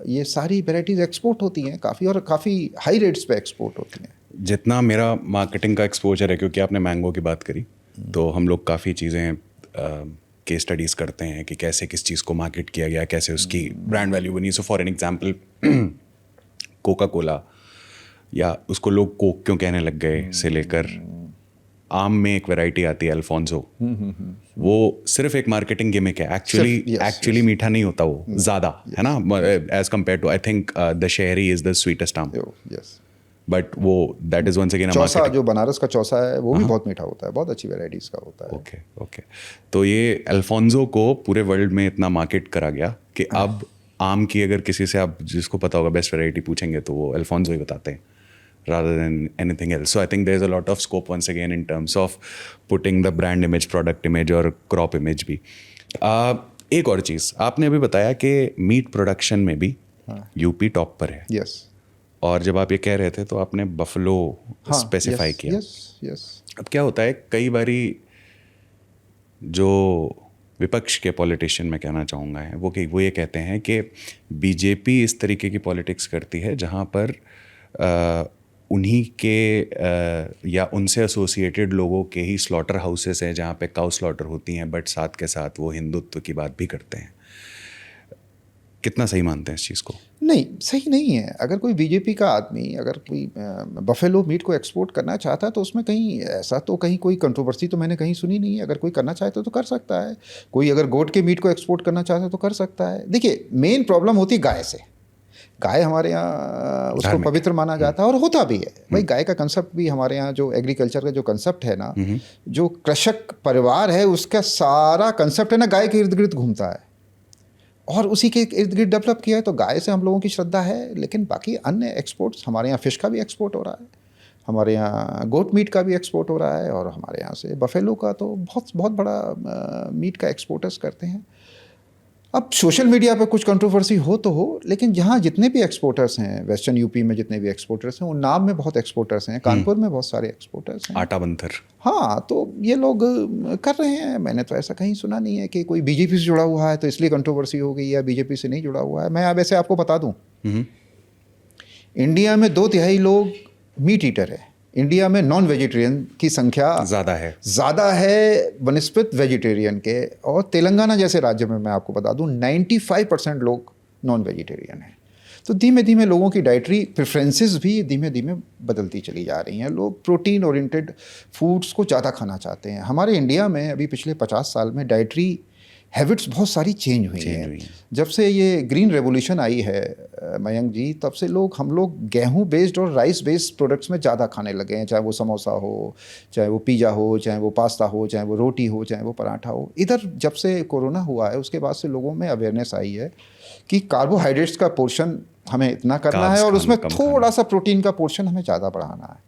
ये सारी वैराइटीज़ एक्सपोर्ट होती हैं काफ़ी, और काफ़ी हाई रेट्स पे एक्सपोर्ट होती हैं।
जितना मेरा मार्केटिंग का एक्सपोजर है, क्योंकि आपने मैंगो की बात करी, तो हम लोग काफ़ी चीज़ें केस स्टडीज़ करते हैं कि कैसे किस चीज़ को मार्केट किया गया, कैसे उसकी ब्रांड वैल्यू बनी। So for an example Coca Cola, या उसको लोग कोक क्यों कहने लग गए, से लेकर आम में एक वैरायटी आती है अल्फोंसो, वो सिर्फ एक मार्केटिंग गिमिक है। एक्चुअली मीठा नहीं होता वो ज़्यादा, है ना, as compare to I think Dussehri is the sweetest aam, but वो that is once again
Chausa, जो बनारस का चौसा है वो भी बहुत मीठा होता है, बहुत अच्छी वैराइटीज़ का होता है।
ओके। तो ये अल्फोंसो को पूरे वर्ल्ड में इतना मार्केट करा गया कि अब आम की अगर किसी से आप जिसको पता होगा बेस्ट वैरायटी पूछेंगे तो वो अल्फोंसो ही बताते हैं, rather than anything else. So I think there's a lot of scope once again in terms of putting the brand image, product image और crop image भी। एक और चीज़ आपने अभी बताया कि मीट प्रोडक्शन में भी यूपी टॉप पर है।
यस।
और जब आप ये कह रहे थे तो आपने बफलो स्पेसिफाई किया।
यस।
अब क्या होता है, कई बारी जो विपक्ष के पॉलिटिशियन मैं कहना चाहूँगा है वो ये कहते हैं कि बीजेपी इस तरीके की पॉलिटिक्स करती है जहाँ पर उन्हीं के या उनसे एसोसिएटेड लोगों के ही स्लॉटर हाउसेस हैं जहाँ पे काउ स्लॉटर होती हैं, बट साथ के साथ वो हिंदुत्व की बात भी करते हैं। कितना सही मानते हैं इस चीज़ को?
नहीं, सही नहीं है। अगर कोई बीजेपी का आदमी अगर कोई बफेलो मीट को एक्सपोर्ट करना चाहता है तो उसमें कहीं ऐसा तो कहीं कोई कंट्रोवर्सी तो मैंने कहीं सुनी नहीं है। अगर कोई करना चाहता तो कर सकता है। कोई अगर गोट के मीट को एक्सपोर्ट करना चाहता है तो कर सकता है। देखिए, मेन प्रॉब्लम होती है गाय से। गाय हमारे यहाँ उसको पवित्र माना जाता है, और होता भी है भाई। गाय का कंसेप्ट भी हमारे यहाँ जो एग्रीकल्चर का जो कंसेप्ट है ना, जो कृषक परिवार है उसका सारा कंसेप्ट है ना, गाय के इर्द गिर्द घूमता है, और उसी के इर्द गिर्द डेवलप किया है। तो गाय से हम लोगों की श्रद्धा है। लेकिन बाकी अन्य एक्सपोर्ट्स, हमारे यहाँ फिश का भी एक्सपोर्ट हो रहा है, हमारे यहाँ गोट मीट का भी एक्सपोर्ट हो रहा है, और हमारे यहाँ से बफेलो का तो बहुत बड़ा मीट का एक्सपोर्टर्स करते हैं। अब सोशल मीडिया पे कुछ कंट्रोवर्सी हो तो हो, लेकिन जहाँ जितने भी एक्सपोर्टर्स हैं, वेस्टर्न यूपी में जितने भी एक्सपोर्टर्स हैं, उन नाम में बहुत एक्सपोर्टर्स हैं, कानपुर में बहुत सारे एक्सपोर्टर्स हैं,
आटा बंथर।
हाँ, तो ये लोग कर रहे हैं। मैंने तो ऐसा कहीं सुना नहीं है कि कोई बीजेपी से जुड़ा हुआ है तो इसलिए कंट्रोवर्सी हो गई, या बीजेपी से नहीं जुड़ा हुआ है। मैं अब ऐसे आपको बता दूँ, इंडिया में 2/3 लोग मीट ईटर है। इंडिया में नॉन वेजिटेरियन की संख्या ज़्यादा है बनिस्बत वेजिटेरियन के। और तेलंगाना जैसे राज्य में मैं आपको बता दूं 95% लोग नॉन वेजिटेरियन हैं। तो धीमे धीमे लोगों की डाइटरी प्रेफरेंसेस भी धीमे धीमे बदलती चली जा रही हैं। लोग प्रोटीन ओरिएंटेड फूड्स को ज़्यादा खाना चाहते हैं। हमारे इंडिया में अभी पिछले 50 साल में डाइटरी हैबिट्स बहुत सारी चेंज हुई हैं। जब से ये ग्रीन रेवोल्यूशन आई है मयंक जी, तब से हम लोग गेहूं बेस्ड और राइस बेस्ड प्रोडक्ट्स में ज़्यादा खाने लगे हैं। चाहे वो समोसा हो, चाहे वो पिज़्ज़ा हो, चाहे वो पास्ता हो, चाहे वो रोटी हो, चाहे वो पराठा हो। इधर जब से कोरोना हुआ है उसके बाद से लोगों में अवेयरनेस आई है कि कार्बोहाइड्रेट्स का पोर्शन हमें इतना करना है, और उसमें थोड़ा सा प्रोटीन का पोर्शन हमें ज़्यादा बढ़ाना है।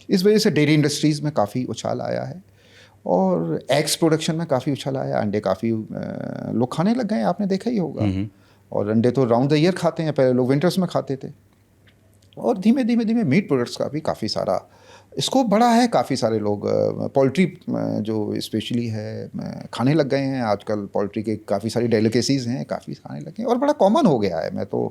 इस वजह से डेयरी इंडस्ट्रीज़ में काफ़ी उछाल आया है, और एग्स प्रोडक्शन में काफ़ी उछाल आया। अंडे काफ़ी लोग खाने लग गए, आपने देखा ही होगा। और अंडे तो राउंड द ईयर खाते हैं, पहले लोग विंटर्स में खाते थे। और धीमे धीमे मीट प्रोडक्ट्स का भी काफ़ी सारा इसको बड़ा है, काफ़ी सारे लोग पोल्ट्री जो स्पेशली है खाने लग गए हैं आजकल। पोल्ट्री के काफ़ी सारी डेलिकेसीज़ हैं, काफ़ी खाने लगे हैं और बड़ा कॉमन हो गया है। मैं तो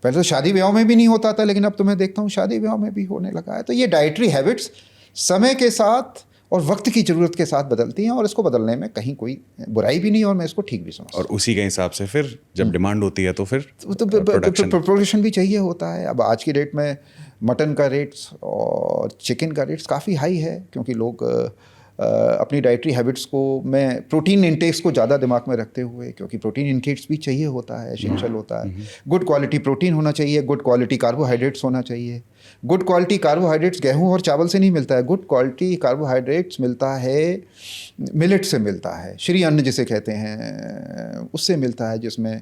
पहले तो शादी ब्याह में भी नहीं होता था, लेकिन अब तो मैं देखता हूँ शादी ब्याह में भी होने लगा है। तो ये डाइटरी हैबिट्स समय के साथ और वक्त की ज़रूरत के साथ बदलती हैं, और इसको बदलने में कहीं कोई बुराई भी नहीं, और मैं इसको ठीक भी समझता हूँ।
और उसी के हिसाब से फिर जब डिमांड होती है तो फिर
तो प्रोडक्शन भी चाहिए होता है। अब आज की डेट में मटन का रेट्स और चिकन का रेट्स काफ़ी हाई है, क्योंकि लोग अपनी डाइटरी हैबिट्स को में प्रोटीन इंटेक्स को ज़्यादा दिमाग में रखते हुए, क्योंकि प्रोटीन इंटेक्स भी चाहिए होता है, एसेंशियल होता है। गुड क्वालिटी प्रोटीन होना चाहिए, गुड क्वालिटी कार्बोहाइड्रेट्स होना चाहिए। गुड क्वालिटी कार्बोहाइड्रेट्स गेहूं और चावल से नहीं मिलता है, गुड क्वालिटी कार्बोहाइड्रेट्स मिलता है मिलेट से मिलता है, श्री अन्न जिसे कहते हैं उससे मिलता है, जिसमें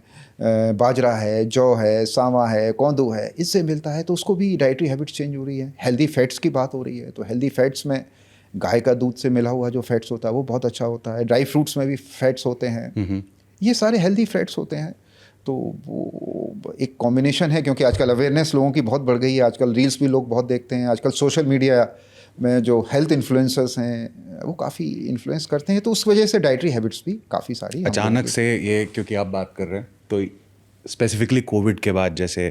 बाजरा है, जौ है, सावा है, कौंदू है, इससे मिलता है। तो उसको भी डाइटरी हैबिट्स चेंज हो रही है। हेल्दी फैट्स की बात हो रही है, तो हेल्दी फैट्स में गाय का दूध से मिला हुआ जो फैट्स होता है वो बहुत अच्छा होता है। ड्राई फ्रूट्स में भी फैट्स होते हैं, ये सारे हेल्दी फैट्स होते हैं। तो वो एक कॉम्बिनेशन है, क्योंकि आजकल अवेयरनेस लोगों की बहुत बढ़ गई है। आजकल रील्स भी लोग बहुत देखते हैं, आजकल सोशल मीडिया में जो हेल्थ इन्फ्लुएंसर्स हैं वो काफ़ी इन्फ्लुएंस करते हैं, तो उस वजह से डाइटरी हैबिट्स भी काफ़ी सारी
अचानक से ये, क्योंकि आप बात कर रहे हैं तो स्पेसिफिकली कोविड के बाद जैसे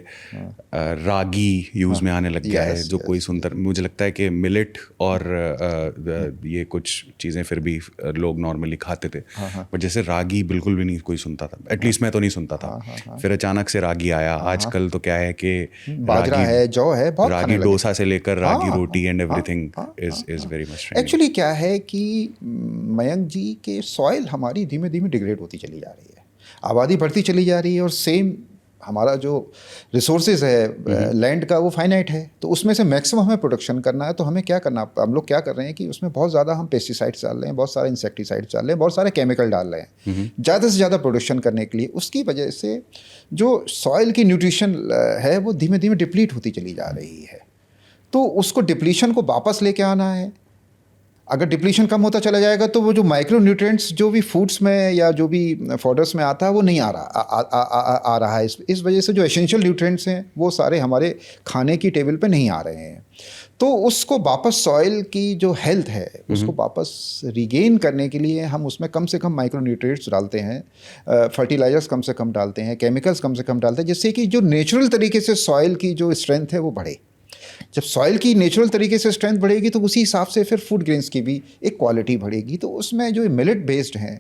रागी यूज़ में आने लग गया है, जो कोई सुनता, मुझे लगता है कि मिलेट और ये कुछ चीज़ें फिर भी लोग नॉर्मली खाते थे, बट जैसे रागी बिल्कुल भी नहीं कोई सुनता था, एटलीस्ट मैं तो नहीं सुनता था। फिर अचानक से रागी आया। आजकल तो क्या है कि
बाजरा है, जौ है, बहुत
रागी डोसा से लेकर रागी रोटी and everything is very much.
Actually क्या है कि मयंक जी के सॉइल हमारी धीमे धीमे डिग्रेड होती चली जा रही है, आबादी बढ़ती चली जा रही है, और सेम हमारा जो रिसोर्सेज है लैंड का वो फाइनाइट है, तो उसमें से मैक्सिमम हमें प्रोडक्शन करना है। तो हमें क्या करना, हम लोग क्या कर रहे हैं कि उसमें बहुत ज़्यादा हम पेस्टिसाइड्स डाल रहे हैं, बहुत सारे इंसेक्टिसाइड्स डाल रहे हैं, बहुत सारे केमिकल डाल रहे हैं ज़्यादा से ज़्यादा प्रोडक्शन करने के लिए। उसकी वजह से जो सॉइल की न्यूट्रिशन है वो धीमे धीमे डिप्लीट होती चली जा रही है। तो उसको डिप्लीशन को वापस लेके आना है। अगर डिप्लीशन कम होता चला जाएगा तो वो जो माइक्रो न्यूट्रिएंट्स जो भी फूड्स में या जो भी फॉडर्स में आता है वो नहीं आ रहा है। इस वजह से जो एसेंशियल न्यूट्रिएंट्स हैं वो सारे हमारे खाने की टेबल पे नहीं आ रहे हैं। तो उसको वापस सॉइल की जो हेल्थ है उसको वापस रिगेन करने के लिए हम उसमें कम से कम माइक्रो न्यूट्रिएंट्स डालते हैं, फर्टिलाइजर्स कम से कम डालते हैं, केमिकल्स कम से कम डालते हैं, जिससे कि जो नेचुरल तरीके से सॉइल की जो स्ट्रेंथ है वो बढ़े। जब सॉइल की नेचुरल तरीके से स्ट्रेंथ बढ़ेगी तो उसी हिसाब से फिर फूड ग्रेन्स की भी एक क्वालिटी बढ़ेगी। तो उसमें जो मिलेट बेस्ड हैं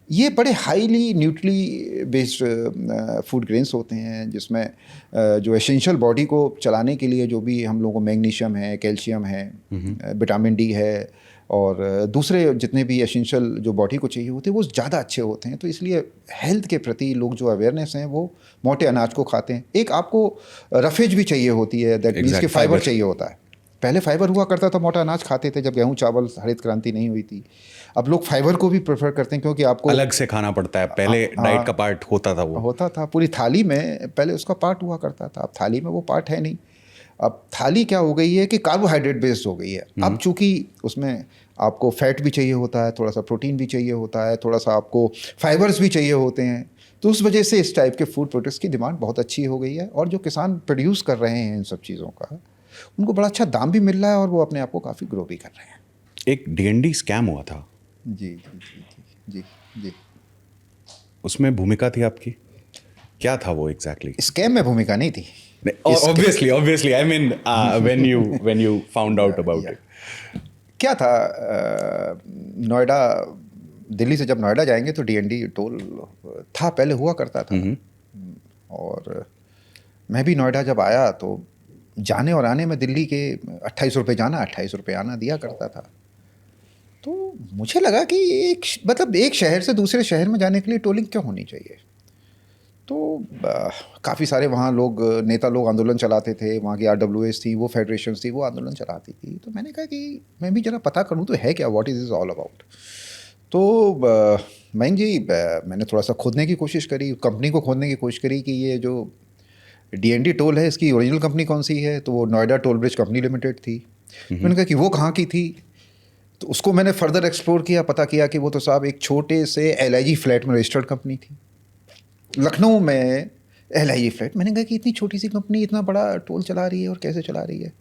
ये बड़े highly neutrally based food grains होते हैं, जिसमें जो एसेंशियल बॉडी को चलाने के लिए जो भी हम लोगों को मैग्नीशियम है, कैल्शियम है, विटामिन डी है, और दूसरे जितने भी एसेंशियल जो बॉडी को चाहिए होते हैं वो ज़्यादा अच्छे होते हैं। तो इसलिए हेल्थ के प्रति लोग जो अवेयरनेस हैं वो मोटे अनाज को खाते हैं। एक आपको रफेज भी चाहिए होती है, दैट मीन्स कि फाइबर चाहिए होता है। पहले फाइबर हुआ करता था, मोटा अनाज खाते थे जब गेहूँ चावल हरित क्रांति नहीं हुई थी। अब लोग फाइबर को भी प्रेफर करते हैं, क्योंकि आपको
अलग से खाना पड़ता है। पहले डाइट का पार्ट होता था, वो
होता था पूरी थाली में, पहले उसका पार्ट हुआ करता था। अब थाली में वो पार्ट है नहीं। अब थाली क्या हो गई है कि कार्बोहाइड्रेट बेस्ड हो गई है। अब चूँकि उसमें आपको फैट भी चाहिए होता है, थोड़ा सा प्रोटीन भी चाहिए होता है, थोड़ा सा आपको फाइबर्स भी चाहिए होते हैं, तो उस वजह से इस टाइप के फूड प्रोडक्ट्स की डिमांड बहुत अच्छी हो गई है। और जो किसान प्रोड्यूस कर रहे हैं इन सब चीज़ों का, उनको बड़ा अच्छा दाम भी मिल रहा है और वो अपने आप को काफ़ी ग्रो भी कर रहे हैं।
एक डीएनडी स्कैम हुआ था।
जी जी जी जी जी,
उसमें भूमिका थी आपकी, क्या था वो एग्जैक्टली?
स्कैम में भूमिका नहीं थी।
Obviously, I mean, when you found out about it.
क्या था, नोएडा, दिल्ली से जब नोएडा जाएंगे तो डीएनडी टोल था, पहले हुआ करता था। और मैं भी नोएडा जब आया तो जाने और आने में दिल्ली के 28 रुपये जाना 28 रुपये आना दिया करता था। तो मुझे लगा कि एक शहर से दूसरे शहर में जाने के लिए टोलिंग क्यों होनी चाहिए। तो काफ़ी सारे वहाँ लोग, नेता लोग आंदोलन चलाते थे, वहाँ की RWS थी, वो फेडरेशंस थी, वो आंदोलन चलाती थी। तो मैंने कहा कि मैं भी ज़रा पता करूँ तो है क्या, व्हाट इज़ ऑल अबाउट। तो मयंक जी, मैंने थोड़ा सा खोदने की कोशिश करी, कंपनी को खोदने की कोशिश करी कि ये जो डीएनडी टोल है इसकी ओरिजिनल कंपनी कौन सी है। तो वो Noida toll bridge company limited थी। मैंने कहा कि वो कहाँ की थी, तो उसको मैंने फर्दर एक्सप्लोर किया, पता किया कि वो तो साहब एक छोटे से LIG फ्लैट में रजिस्टर्ड कंपनी थी, लखनऊ में LIG फ्लैट। मैंने कहा कि इतनी छोटी सी कंपनी इतना बड़ा टोल चला रही है और कैसे चला रही है।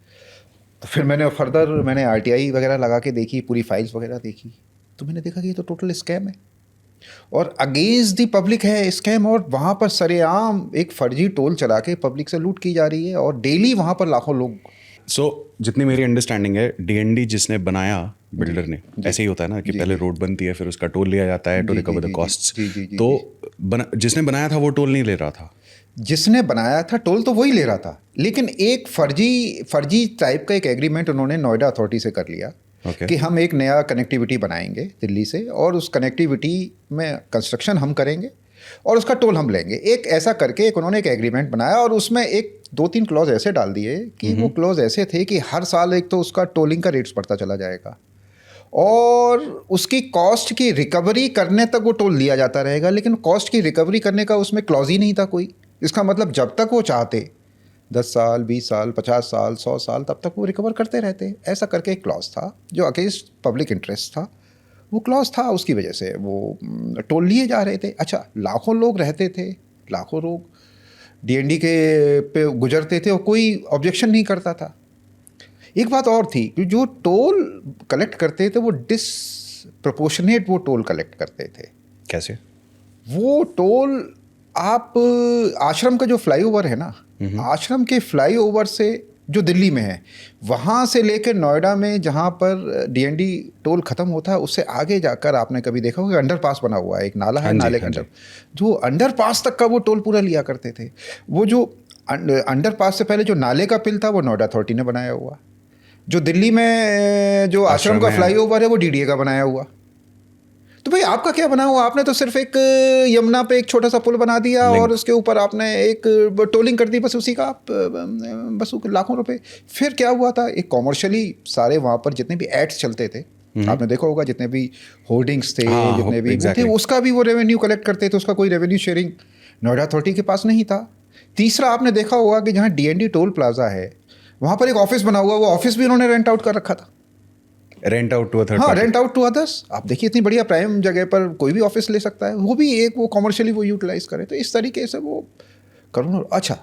तो फिर मैंने फर्दर मैंने RTI वगैरह लगा के देखी, पूरी फाइल्स वगैरह देखी, तो मैंने देखा कि ये तो टोटल स्कैम है और अगेंस्ट दी पब्लिक है स्कैम, और वहाँ पर सरेआम एक फर्जी टोल चला के पब्लिक से लूट की जा रही है और डेली वहाँ पर लाखों लोग।
सो जितनी मेरी अंडरस्टैंडिंग है, DND जिसने बनाया, बिल्डर ने, ऐसे ही होता है ना कि पहले रोड बनती है, फिर उसका टोल लिया जाता है टू रिकवर द कॉस्ट्स। तो जिसने बनाया था वो टोल नहीं ले रहा था।
जिसने बनाया था टोल तो वही ले रहा था, लेकिन एक फर्जी टाइप का एक एग्रीमेंट उन्होंने नोएडा अथॉरिटी से कर लिया कि हम एक नया कनेक्टिविटी बनाएंगे दिल्ली से और उस कनेक्टिविटी में कंस्ट्रक्शन हम करेंगे और उसका टोल हम लेंगे। एक ऐसा करके एक उन्होंने एक एग्रीमेंट बनाया और उसमें एक 2-3 क्लॉज ऐसे डाल दिए कि वो क्लॉज ऐसे थे कि हर साल एक तो उसका टोलिंग का रेट्स बढ़ता चला जाएगा और उसकी कॉस्ट की रिकवरी करने तक वो टोल लिया जाता रहेगा, लेकिन कॉस्ट की रिकवरी करने का उसमें क्लॉज ही नहीं था कोई। इसका मतलब जब तक वो चाहते 10 साल 20 साल 50 साल 100 साल तब तक वो रिकवर करते रहते। ऐसा करके एक क्लॉज था जो अगेंस्ट पब्लिक इंटरेस्ट था, वो क्लॉज था, उसकी वजह से वो टोल लिए जा रहे थे। अच्छा, लाखों लोग रहते थे, लाखों लोग DND के पे गुजरते थे और कोई ऑब्जेक्शन नहीं करता था। एक बात और थी कि जो टोल कलेक्ट करते थे वो डिसप्रपोर्शनेट वो टोल कलेक्ट करते थे।
कैसे?
वो टोल आप आश्रम का जो फ्लाईओवर है ना, आश्रम के फ्लाईओवर से जो दिल्ली में है वहाँ से लेकर नोएडा में जहाँ पर DND टोल ख़त्म होता है उससे आगे जाकर आपने कभी देखा होगा अंडरपास बना हुआ है, एक नाला है, नाले के अंदर जो अंडरपास तक का वो टोल पूरा लिया करते थे। वो जो अंडरपास से पहले जो नाले का पिल था वो नोएडा अथॉरिटी ने बनाया हुआ। जो दिल्ली में जो आश्रम का फ्लाईओवर है वो DDA का बनाया हुआ। तो भाई आपका क्या बना हुआ? आपने तो सिर्फ एक यमुना पे एक छोटा सा पुल बना दिया और उसके ऊपर आपने एक टोलिंग कर दी, बस उसी का आप बस लाखों रुपए। फिर क्या हुआ था, एक कॉमर्शियली सारे वहाँ पर जितने भी एड्स चलते थे आपने देखा होगा, जितने भी होर्डिंग्स थे, जितने भी थे, उसका भी वो रेवेन्यू कलेक्ट करते थे, उसका कोई रेवेन्यू शेयरिंग नोएडा अथॉरिटी के पास नहीं था। तीसरा आपने देखा होगा कि जहाँ DND टोल प्लाजा है वहाँ पर एक ऑफिस बना हुआ, वो ऑफिस भी उन्होंने रेंट आउट कर रखा था।
रेंट आउट टू थर्ड,
हाँ, रेंट आउट टू अदर्स। आप देखिए इतनी बढ़िया प्राइम जगह पर कोई भी ऑफिस ले सकता है, वो भी एक वो कॉमर्शियली वो यूटिलाइज करे। तो इस तरीके से वो करोड़ों। अच्छा,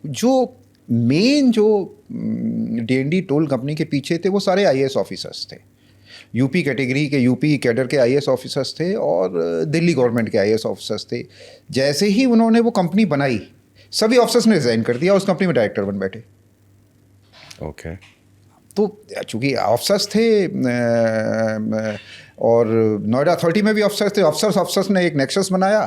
जो मेन जो DND टोल कंपनी के पीछे थे वो सारे IAS ऑफिसर्स थे, यूपी कैटेगरी के, यूपी कैडर के IAS ऑफिसर्स थे और दिल्ली गवर्नमेंट के IAS ऑफिसर्स थे। जैसे ही उन्होंने वो कंपनी बनाई सभी ऑफिसर्स ने रिजाइन कर दिया, उस कंपनी में डायरेक्टर बन बैठे।
ओके।
तो चूँकि ऑफिसर्स थे और नोएडा अथॉरिटी में भी ऑफिसर्स थे, ऑफिसर्स ने एक नेक्सस बनाया,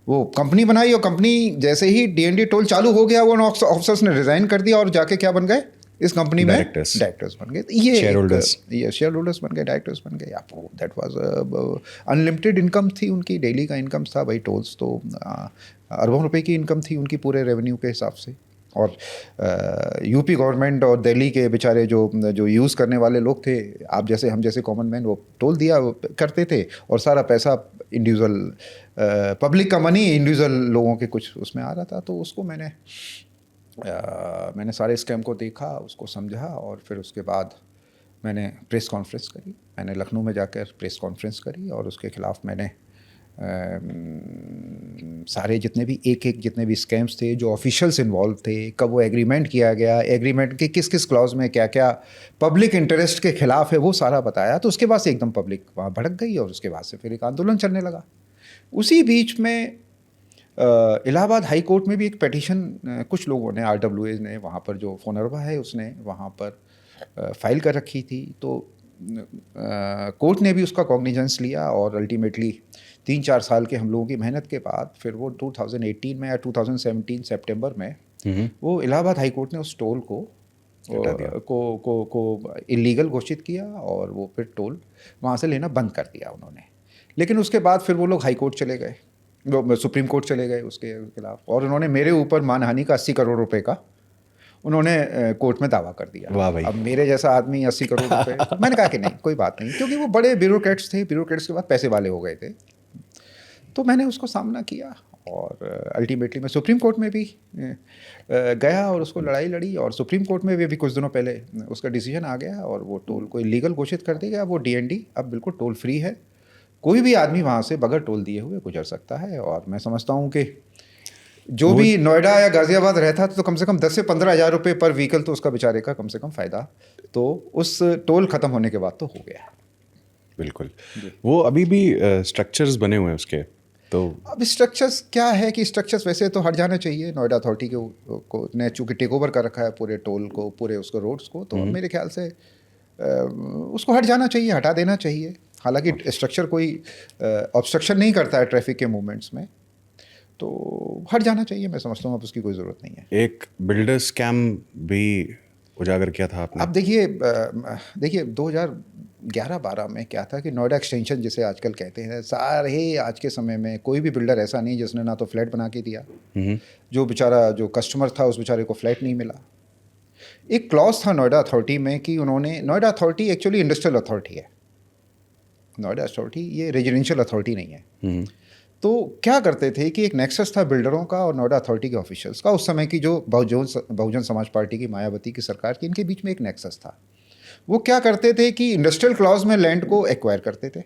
वो कंपनी बनाई और कंपनी जैसे ही DND टोल चालू हो गया वो ऑफिसर्स ने रिज़ाइन कर दिया और जाके क्या बन गए, इस कंपनी में डायरेक्टर्स बन गए। ये शेयर होल्डर्स बन गए, डायरेक्टर्स बन गए। आपको दैट वाज अनलिमिटेड इनकम थी उनकी, डेली का इनकम था भाई। टोल्स तो अरबों रुपए की इनकम थी उनकी पूरे रेवेन्यू के हिसाब से। और यूपी गवर्नमेंट और दिल्ली के बेचारे जो यूज़ करने वाले लोग थे, आप जैसे हम जैसे कॉमन मैन, वो टोल दिया करते थे और सारा पैसा इंडिविजुअल पब्लिक का मनी इंडिविजुअल लोगों के कुछ उसमें आ रहा था। तो उसको मैंने सारे स्कैम को देखा, उसको समझा और फिर उसके बाद मैंने प्रेस कॉन्फ्रेंस करी। मैंने लखनऊ में जाकर प्रेस कॉन्फ्रेंस करी और उसके ख़िलाफ़ मैंने सारे जितने भी स्कैम्स थे, जो ऑफिशियल्स इन्वॉल्व थे, कब वो एग्रीमेंट किया गया, एग्रीमेंट के किस किस क्लॉज में क्या क्या पब्लिक इंटरेस्ट के ख़िलाफ़ है, वो सारा बताया। तो उसके बाद से एकदम पब्लिक वहाँ भड़क गई और उसके बाद से फिर एक आंदोलन चलने लगा। उसी बीच में इलाहाबाद हाई कोर्ट में भी एक पिटीशन कुछ लोगों ने, RWA ने, वहाँ पर जो फोनरवा है उसने वहाँ पर फाइल कर रखी थी। तो कोर्ट ने भी उसका कॉग्निजेंस लिया और अल्टीमेटली 3-4 साल के हम लोगों की मेहनत के बाद फिर वो 2018 में या 2017 सितंबर में वो इलाहाबाद हाई कोर्ट ने उस टोल को इलीगल घोषित किया और वो फिर टोल वहाँ से लेना बंद कर दिया उन्होंने। लेकिन उसके बाद फिर वो लोग हाई कोर्ट चले गए, वो सुप्रीम कोर्ट चले गए उसके खिलाफ और उन्होंने मेरे ऊपर मानहानि का 80 करोड़ रुपए का उन्होंने कोर्ट में दावा कर दिया।
वाह भाई।
अब मेरे जैसा आदमी 80 करोड़ रुपए, तो मैंने कहा कि नहीं, कोई बात नहीं, क्योंकि वो बड़े ब्यूरोक्रेट्स थे, ब्यूरोक्रेट्स के बाद पैसे वाले हो गए थे। तो मैंने उसको सामना किया और अल्टीमेटली मैं सुप्रीम कोर्ट में भी गया और उसको लड़ाई लड़ी और सुप्रीम कोर्ट में भी अभी कुछ दिनों पहले उसका डिसीजन आ गया और वो टोल को इलीगल घोषित कर दिया गया। वो DND अब बिल्कुल टोल फ्री है, कोई भी आदमी वहाँ से बगैर टोल दिए हुए गुजर सकता है। और मैं समझता हूँ कि जो भी नोएडा या गाजियाबाद रहता था तो कम से कम 10 से 15 हज़ार रुपये पर व्हीकल तो उसका बेचारे का कम से कम फ़ायदा तो उस टोल ख़त्म होने के बाद तो हो गया।
बिल्कुल। वो अभी भी स्ट्रक्चर्स बने हुए हैं उसके, तो
अब स्ट्रक्चर्स क्या है कि स्ट्रक्चर्स वैसे तो हट जाना चाहिए। नोएडा अथॉरिटी को ने चूँकि टेक ओवर कर रखा है पूरे टोल को, पूरे उसको रोड्स को, तो मेरे ख्याल से उसको हट जाना चाहिए, हटा देना चाहिए। हालांकि स्ट्रक्चर कोई ऑब्स्ट्रक्शन नहीं करता है ट्रैफिक के मूवमेंट्स में, तो हट जाना चाहिए। मैं समझता हूँ अब उसकी कोई ज़रूरत नहीं है।
एक बिल्डर स्कैम भी उजागर किया था आपने।
अब देखिए 2011-12 में क्या था कि नोएडा एक्सटेंशन जिसे आजकल कहते हैं, सारे आज के समय में कोई भी बिल्डर ऐसा नहीं जिसने ना तो फ्लैट बना के दिया, जो बेचारा जो कस्टमर था उस बेचारे को फ्लैट नहीं मिला। एक क्लॉज था नोएडा अथॉरिटी में कि उन्होंने, Noida authority actually industrial authority है, नोएडा अथॉरिटी ये रेजिडेंशियल अथॉरिटी नहीं है। तो क्या करते थे कि एक नेक्सस था बिल्डरों का और नोएडा अथॉरिटी के ऑफिशियल्स का। उस समय की जो बहुजन समाज पार्टी की, मायावती की सरकार की, इनके बीच में एक नेक्सस था। वो क्या करते थे कि इंडस्ट्रियल क्लॉज में लैंड को एक्वायर करते थे,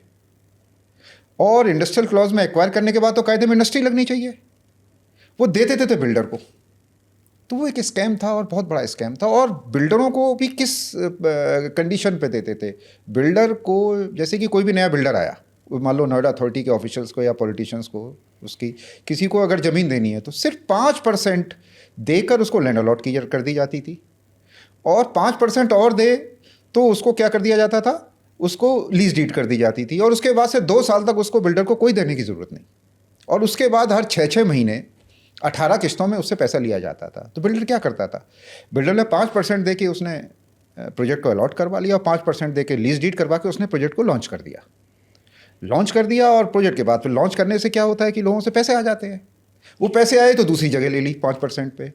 और इंडस्ट्रियल क्लॉज में एक्वायर करने के बाद तो कायदे में इंडस्ट्री लगनी चाहिए, वो दे देते थे बिल्डर को। तो वो एक स्कैम था और बहुत बड़ा स्कैम था। और बिल्डरों को भी किस कंडीशन पे देते थे बिल्डर को, जैसे कि कोई भी नया बिल्डर आया, मान लो नोएडा अथॉरिटी के ऑफिशियल्स को या पॉलिटिशियंस को, उसकी किसी को अगर ज़मीन देनी है तो सिर्फ 5% देकर उसको लैंड अलॉट कर दी जाती थी, और 5% और दे तो उसको क्या कर दिया जाता था, उसको लीज डीड कर दी जाती थी, और उसके बाद से 2 साल तक उसको बिल्डर को कोई देने की ज़रूरत नहीं, और उसके बाद हर 6-6 महीने 18 किस्तों में उससे पैसा लिया जाता था। तो बिल्डर क्या करता था, बिल्डर ने 5% दे के उसने प्रोजेक्ट को अलॉट करवा लिया, और 5% दे के लीज डीड करवा के उसने प्रोजेक्ट को लॉन्च कर दिया। और प्रोजेक्ट के बाद फिर लॉन्च करने से क्या होता है कि लोगों से पैसे आ जाते हैं। वो पैसे आए तो दूसरी जगह ले ली 5% पे,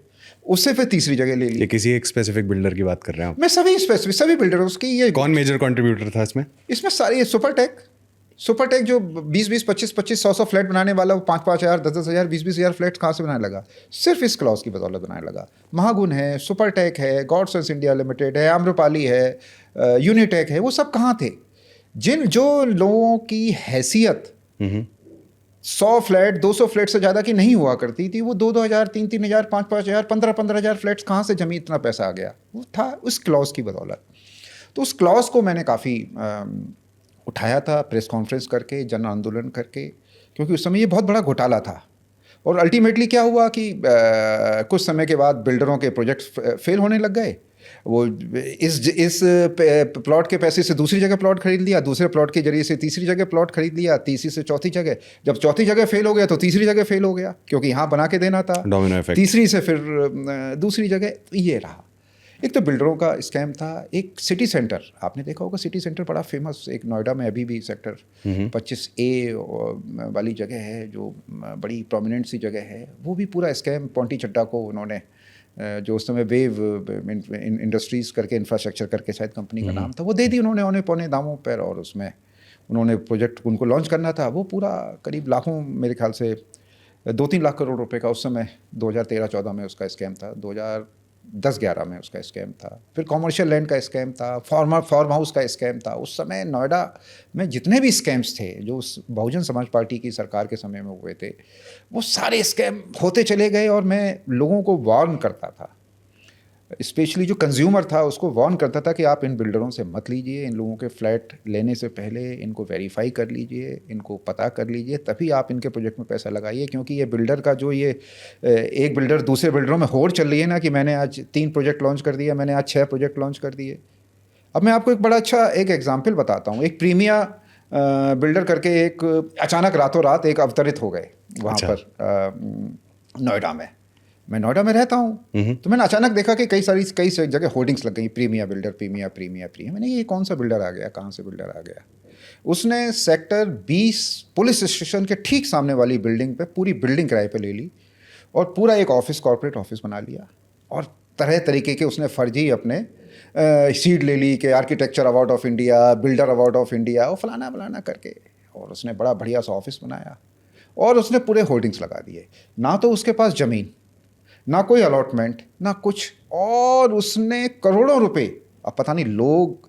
उससे फिर तीसरी जगह ले ली।
ये किसी एक स्पेसिफिक बिल्डर की बात कर रहे हैं आप?
मैं सभी बिल्डर्स की। ये
कौन मेजर कंट्रीब्यूटर था इसमें
सारे सुपरटेक जो 20-20, 25-25, 100 फ्लैट बनाने वाला, वो 5-5 हज़ार, 10-10 हज़ार, 20-20 हज़ार फ्लैट कहाँ से बनाने लगा? सिर्फ इस क्लॉज की बदौलत बनाने लगा। महागुन है, सुपरटेक है, गॉडसंस इंडिया लिमिटेड है, आम्रपाली है, यूनिटेक है, वो सब कहाँ थे? जो लोगों की हैसियत 100 फ्लैट, 200 फ्लैट से ज़्यादा की नहीं हुआ करती थी, वो 2-2 हज़ार, 3-3 हज़ार, 5-5 हज़ार, 15-15 हज़ार फ्लैट्स कहाँ से जमी इतना पैसा आ गया? वो था उस क्लॉज की बदौलत। तो उस क्लॉज को मैंने काफ़ी उठाया था, प्रेस कॉन्फ्रेंस करके, जन आंदोलन करके, क्योंकि उस समय ये बहुत बड़ा घोटाला था। और अल्टीमेटली क्या हुआ कि कुछ समय के बाद बिल्डरों के प्रोजेक्ट फेल होने लग गए। वो इस प्लॉट के पैसे से दूसरी जगह प्लॉट खरीद लिया, दूसरे प्लॉट के जरिए से तीसरी जगह प्लॉट खरीद लिया, तीसरी से चौथी जगह, जब चौथी जगह फेल हो गया तो तीसरी जगह फेल हो गया, क्योंकि यहाँ बना के देना था,
डोमिनो इफेक्ट।
तीसरी से फिर दूसरी जगह, ये रहा। एक तो बिल्डरों का स्कैम था। एक सिटी सेंटर, आपने देखा होगा, सिटी सेंटर बड़ा फेमस एक नोएडा में अभी भी सेक्टर 25A वाली जगह है, जो बड़ी प्रोमिनेंट सी जगह है। वो भी पूरा स्कैम पॉन्टी चड्डा को उन्होंने, जो उस समय वेव इंडस्ट्रीज़ करके, इंफ्रास्ट्रक्चर करके शायद कंपनी का नाम था, वो दे दी उन्होंने औने पौने दामों पर, और उसमें उन्होंने प्रोजेक्ट उनको लॉन्च करना था। वो पूरा करीब लाखों, मेरे ख्याल से 2-3 लाख करोड़ रुपए का उस समय 2013-14 में उसका स्कैम था, 2010-11 में उसका स्कैम था। फिर कॉमर्शियल लैंड का स्कैम था, फार्म हाउस का स्कैम था। उस समय नोएडा में जितने भी स्कैम्स थे जो उस बहुजन समाज पार्टी की सरकार के समय में हुए थे, वो सारे स्कैम होते चले गए। और मैं लोगों को वार्न करता था, स्पेशली जो कंज्यूमर था उसको वार्न करता था कि आप इन बिल्डरों से मत लीजिए, इन लोगों के फ्लैट लेने से पहले इनको वेरीफाई कर लीजिए, इनको पता कर लीजिए, तभी आप इनके प्रोजेक्ट में पैसा लगाइए। क्योंकि ये बिल्डर का जो ये एक बिल्डर दूसरे बिल्डरों में होड़ चल रही है ना, कि मैंने आज 3 प्रोजेक्ट लॉन्च कर दिया, मैंने आज 6 प्रोजेक्ट लॉन्च कर दिए। अब मैं आपको एक बड़ा अच्छा एक एग्जाम्पल बताता हूँ। एक प्रीमिया बिल्डर करके एक अचानक रातों रात एक अवतरित हो गए वहाँ पर नोएडा में। मैं नोएडा में रहता हूँ, तो मैंने अचानक देखा कि कई जगह होर्डिंग्स लग गई, प्रीमिया बिल्डर, प्रीमिया। मैंने ये कौन सा बिल्डर आ गया, कहाँ से बिल्डर आ गया? उसने सेक्टर 20 पुलिस स्टेशन के ठीक सामने वाली बिल्डिंग पे पूरी बिल्डिंग किराए पे ले ली, और पूरा एक ऑफिस, कॉर्पोरेट ऑफिस बना लिया, और तरह तरीके के उसने फर्जी अपने सीड ले ली कि architecture award of India, builder award of India, और फलाना करके, और उसने बड़ा बढ़िया सा ऑफिस बनाया, और उसने पूरे होर्डिंग्स लगा दिए। ना तो उसके पास ज़मीन, ना कोई अलॉटमेंट, ना कुछ, और उसने करोड़ों रुपए, अब पता नहीं लोग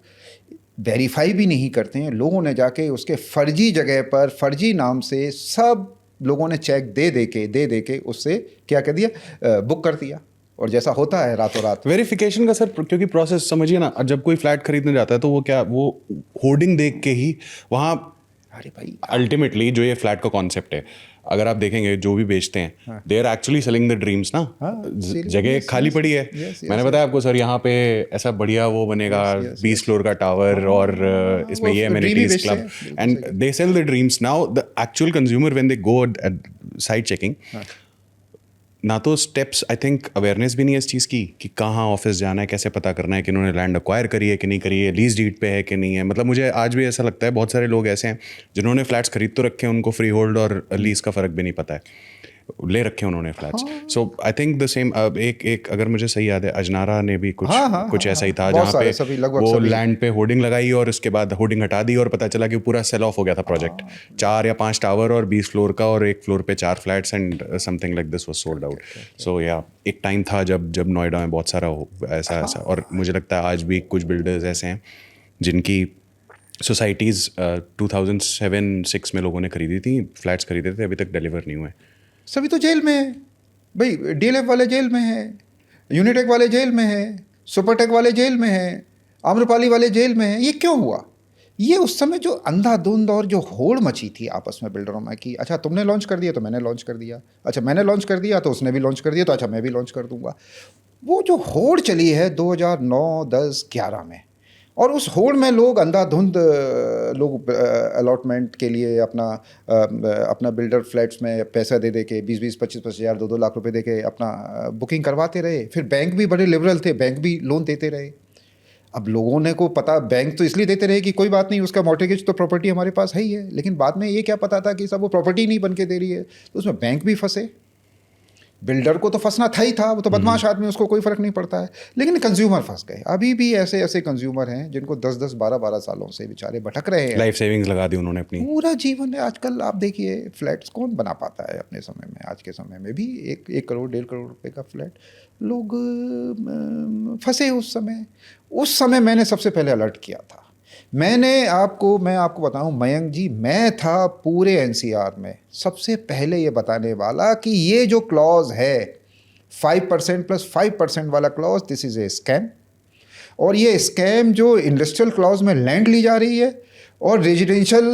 वेरीफाई भी नहीं करते हैं, लोगों ने जाके उसके फर्जी जगह पर फर्जी नाम से सब लोगों ने चेक दे के उससे क्या कर दिया, बुक कर दिया, और जैसा होता है रातों रात।
वेरिफिकेशन का सर, क्योंकि प्रोसेस समझिए ना, जब कोई फ्लैट खरीदने जाता है तो वो क्या, वो होर्डिंग देख के ही वहाँ,
अरे भाई
अल्टीमेटली जो ये फ्लैट का कॉन्सेप्ट है, अगर आप देखेंगे जो भी बेचते हैं, they are actually selling the dreams ना। जगह खाली पड़ी है, मैंने बताया आपको सर, यहाँ पे ऐसा बढ़िया वो बनेगा, 20 फ्लोर का टावर, और इसमें ये amenities club, and they sell the dreams. Now the actual consumer when they go site checking, ना तो स्टेप्स, आई थिंक अवेयरनेस भी नहीं है इस चीज़ की कि कहाँ ऑफिस जाना है, कैसे पता करना है कि इन्होंने लैंड अक्वायर करी है कि नहीं करी है, लीज डीड पे है कि नहीं है। मतलब मुझे आज भी ऐसा लगता है बहुत सारे लोग ऐसे हैं जिन्होंने फ्लैट्स खरीद तो रखे हैं, उनको फ्री होल्ड और लीज का फ़र्क भी नहीं पता है, ले रखे हैं उन्होंने flats. So I think the same, एक अगर मुझे सही याद है, अजनारा ने भी कुछ ऐसा ही था, जहाँ पे वो लैंड पे होर्डिंग लगाई और उसके बाद होर्डिंग हटा दी और पता चला कि पूरा सेल ऑफ हो गया था प्रोजेक्ट। 4 या 5 टावर और 20 फ्लोर का, और एक फ्लोर पे 4 flats, and something like this was sold out. So या एक टाइम था जब नोएडा में बहुत सारा ऐसा, और मुझे लगता है आज भी कुछ बिल्डर्स ऐसे हैं जिनकी सोसाइटीज़ 2007-6 में लोगों ने खरीदी थी, फ्लैट्स खरीदे थे, अभी तक डिलीवर नहीं हुए।
सभी तो जेल में है भाई, डीएलएफ वाले जेल में है, यूनिटेक वाले जेल में है, सुपरटेक वाले जेल में है, आम्रपाली वाले जेल में है। ये क्यों हुआ? ये उस समय जो अंधाधुंध और जो होड़ मची थी आपस में बिल्डरों में कि अच्छा तुमने लॉन्च कर दिया तो मैंने लॉन्च कर दिया, अच्छा मैंने लॉन्च कर दिया तो उसने भी लॉन्च कर दिया, तो अच्छा मैं भी लॉन्च कर दूंगा। वो जो होड़ चली है 2009, 10, 11 में, और उस होड़ में लोग अंधाधुंध लोग अलॉटमेंट के लिए अपना बिल्डर फ्लैट्स में पैसा दे के 20-20, 25-25 हज़ार, 2-2 लाख रुपए दे के अपना बुकिंग करवाते रहे। फिर बैंक भी बड़े लिबरल थे, बैंक भी लोन देते रहे। अब लोगों ने को पता, बैंक तो इसलिए देते रहे कि कोई बात नहीं, उसका मॉर्टगेज तो प्रॉपर्टी हमारे पास है ही है, लेकिन बाद में ये क्या पता था कि सब वो प्रॉपर्टी नहीं बन के दे रही है, तो उसमें बैंक भी फंसे। बिल्डर को तो फंसना था ही था, वो तो बदमाश आदमी, उसको कोई फ़र्क नहीं पड़ता है, लेकिन कंज्यूमर फंस गए। अभी भी ऐसे ऐसे कंज्यूमर हैं जिनको 10-10, 12-12 सालों से बेचारे भटक रहे हैं।
लाइफ सेविंग्स लगा दी उन्होंने अपनी,
पूरा जीवन है। आजकल आप देखिए फ्लैट्स कौन बना पाता है अपने समय में, आज के समय में भी 1 करोड़ 1.5 करोड़ रुपए का फ्लैट लोग फंसे। उस समय मैंने सबसे पहले अलर्ट किया था। मैं आपको बताऊं मयंक जी, मैं था पूरे एनसीआर में सबसे पहले ये बताने वाला कि ये जो क्लॉज है 5% + 5% वाला clause, this is a scam. और ये स्कैम जो इंडस्ट्रियल क्लॉज में लैंड ली जा रही है और रेजिडेंशियल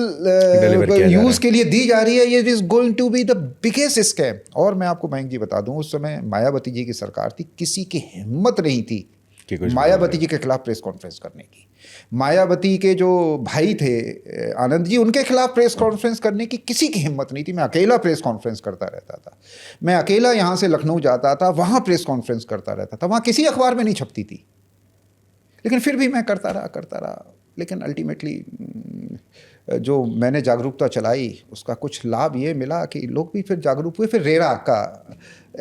यूज़ के लिए दी जा रही है, ये is going to be the biggest scam. और मैं आपको मयंक जी बता दूं, उस समय मायावती जी की सरकार थी, किसी की हिम्मत नहीं थी मायावती जी के खिलाफ प्रेस कॉन्फ्रेंस करने की। मायावती के जो भाई थे आनंद जी, उनके खिलाफ प्रेस कॉन्फ्रेंस करने की किसी की हिम्मत नहीं थी। मैं अकेला प्रेस कॉन्फ्रेंस करता रहता था, मैं अकेला यहाँ से लखनऊ जाता था, वहाँ प्रेस कॉन्फ्रेंस करता रहता था, वहाँ किसी अखबार में नहीं छपती थी, लेकिन फिर भी मैं करता रहा। लेकिन अल्टीमेटली जो मैंने जागरूकता चलाई उसका कुछ लाभ ये मिला कि लोग भी फिर जागरूक हुए। फिर रेरा का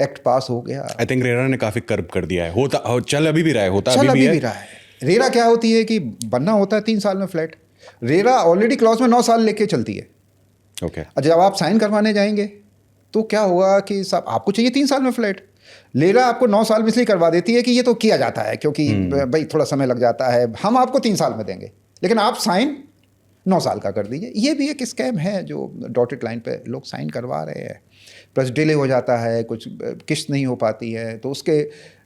एक्ट पास हो गया।
आई थिंक रेरा ने काफ़ी कर्ब कर दिया है, चल अभी भी रहा है,
अभी भी रहा है। रेरा क्या होती है कि बनना होता है 3 साल में फ्लैट, रेरा ऑलरेडी क्लॉज में 9 साल लेके चलती है।
ओके।
जब आप साइन करवाने जाएंगे तो क्या होगा कि साहब आपको चाहिए 3 साल में फ्लैट, रेरा आपको 9 साल में इसलिए करवा देती है कि ये तो किया जाता है क्योंकि भाई थोड़ा समय लग जाता है, हम आपको 3 साल में देंगे, लेकिन आप साइन 9 साल का कर दीजिए। ये भी एक स्कैम है जो डॉटेड लाइन पे लोग साइन करवा रहे हैं, प्लस डिले हो जाता है, कुछ किस्त नहीं हो पाती है, तो उसके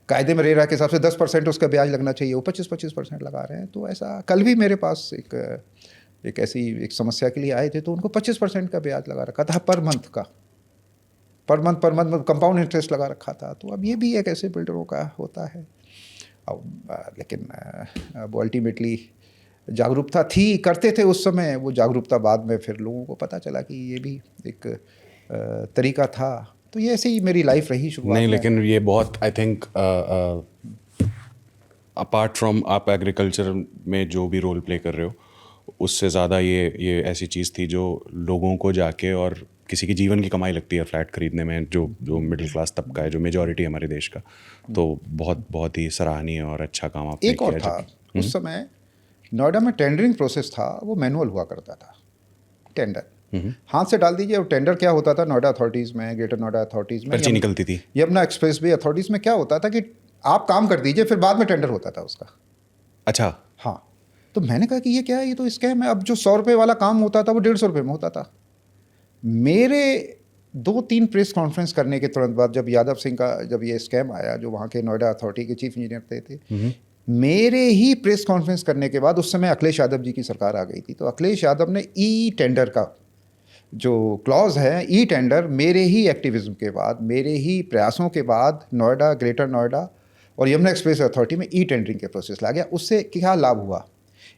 कायदे में रेरा के हिसाब से 10% उसका ब्याज लगना चाहिए, वो 25% लगा रहे हैं। तो ऐसा कल भी मेरे पास एक ऐसी एक समस्या के लिए आए थे, तो उनको 25% का ब्याज लगा रखा था पर मंथ कंपाउंड इंटरेस्ट लगा रखा था। तो अब ये भी एक ऐसे बिल्डरों का होता है। लेकिन वो अल्टीमेटली जागरूकता थी, करते थे उस समय, वो जागरूकता बाद में फिर लोगों को पता चला कि ये भी एक तरीका था। तो ये ऐसे ही मेरी लाइफ रही शुरुआत
नहीं,
में।
लेकिन ये बहुत आई थिंक अपार्ट फ्रॉम आप एग्रीकल्चर में जो भी रोल प्ले कर रहे हो, उससे ज़्यादा ये ऐसी चीज़ थी जो लोगों को जाके, और किसी की जीवन की कमाई लगती है फ्लैट खरीदने में, जो मिडिल क्लास तबका है, जो मेजॉरिटी है हमारे देश का। तो बहुत ही सराहनीय और अच्छा काम आपने
एक और था उस समय नोएडा में टेंडरिंग प्रोसेस था, वो मैनुअल हुआ करता था। टेंडर हाथ से डाल दीजिए। और टेंडर क्या होता था नोएडा अथॉरिटीज़ में, ग्रेटर नोएडा अथॉरिटीज़ में
पर्ची निकलती थी,
यमुना एक्सप्रेस वे अथॉरिटीज़ में क्या होता था कि आप काम कर दीजिए, फिर बाद में टेंडर होता था उसका।
अच्छा।
हाँ, तो मैंने कहा कि ये क्या है, ये तो स्कैम है। अब जो 100 रुपये वाला काम होता था वो 150 रुपये में होता था। मेरे 2-3 प्रेस कॉन्फ्रेंस करने के तुरंत बाद जब यादव सिंह का जब ये स्कैम आया, जो वहाँ के नोएडा अथॉरिटी के चीफ इंजीनियर थे, मेरे ही प्रेस कॉन्फ्रेंस करने के बाद उस समय अखिलेश यादव जी की सरकार आ गई थी, तो अखिलेश यादव ने ई टेंडर का जो क्लॉज है, ई टेंडर, मेरे ही एक्टिविज्म के बाद, मेरे ही प्रयासों के बाद नोएडा, ग्रेटर नोएडा और यमुना एक्सप्रेस अथॉरिटी में ई टेंडरिंग के प्रोसेस ला गया। उससे क्या लाभ हुआ?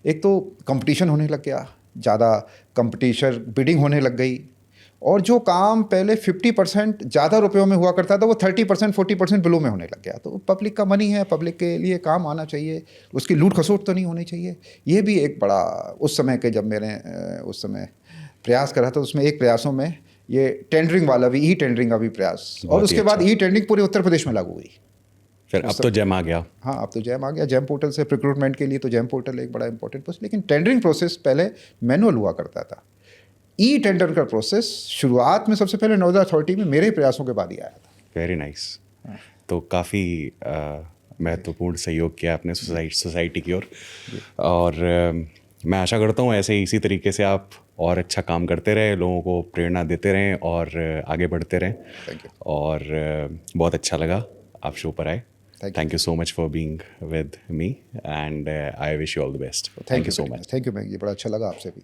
एक तो कंपटीशन होने लग गया, ज़्यादा कंपटीशन, बिडिंग होने लग गई, और जो काम पहले 50% ज़्यादा रुपयों में हुआ करता था वो 30% 40% बिलो में होने लग गया। तो पब्लिक का मनी है, पब्लिक के लिए काम आना चाहिए, उसकी लूट खसोट तो नहीं होनी चाहिए। ये भी एक बड़ा, उस समय के जब मैंने उस समय प्रयास करा था, उसमें एक प्रयासों में ये टेंडरिंग वाला भी, ई टेंडरिंग का भी प्रयास, और उसके बाद ई टेंडरिंग पूरे उत्तर प्रदेश में लागू हुई।
फिर अब तो जैम आ गया।
हाँ, अब तो जैम आ गया। जैम पोर्टल से रिक्रूटमेंट के लिए तो जैम पोर्टल एक बड़ा इंपॉर्टेंट प्रोसेस, लेकिन टेंडरिंग प्रोसेस पहले मैनुअल हुआ करता था। ई टेंडर का प्रोसेस शुरुआत में सबसे पहले नोएडा अथॉरिटी में मेरे प्रयासों के बाद ही आया था।
Very nice. तो काफ़ी महत्वपूर्ण सहयोग किया आपने सोसाइटी की ओर, और मैं आशा करता हूँ ऐसे इसी तरीके से आप और अच्छा काम करते रहे, लोगों को प्रेरणा देते रहें और आगे बढ़ते रहें।
Thank you.
और बहुत अच्छा लगा आप शो पर आए। Thank you so much for being with me, and I wish you all the best. Thank you so much.
Thank you मैंग जी, बड़ा अच्छा लगा आपसे भी।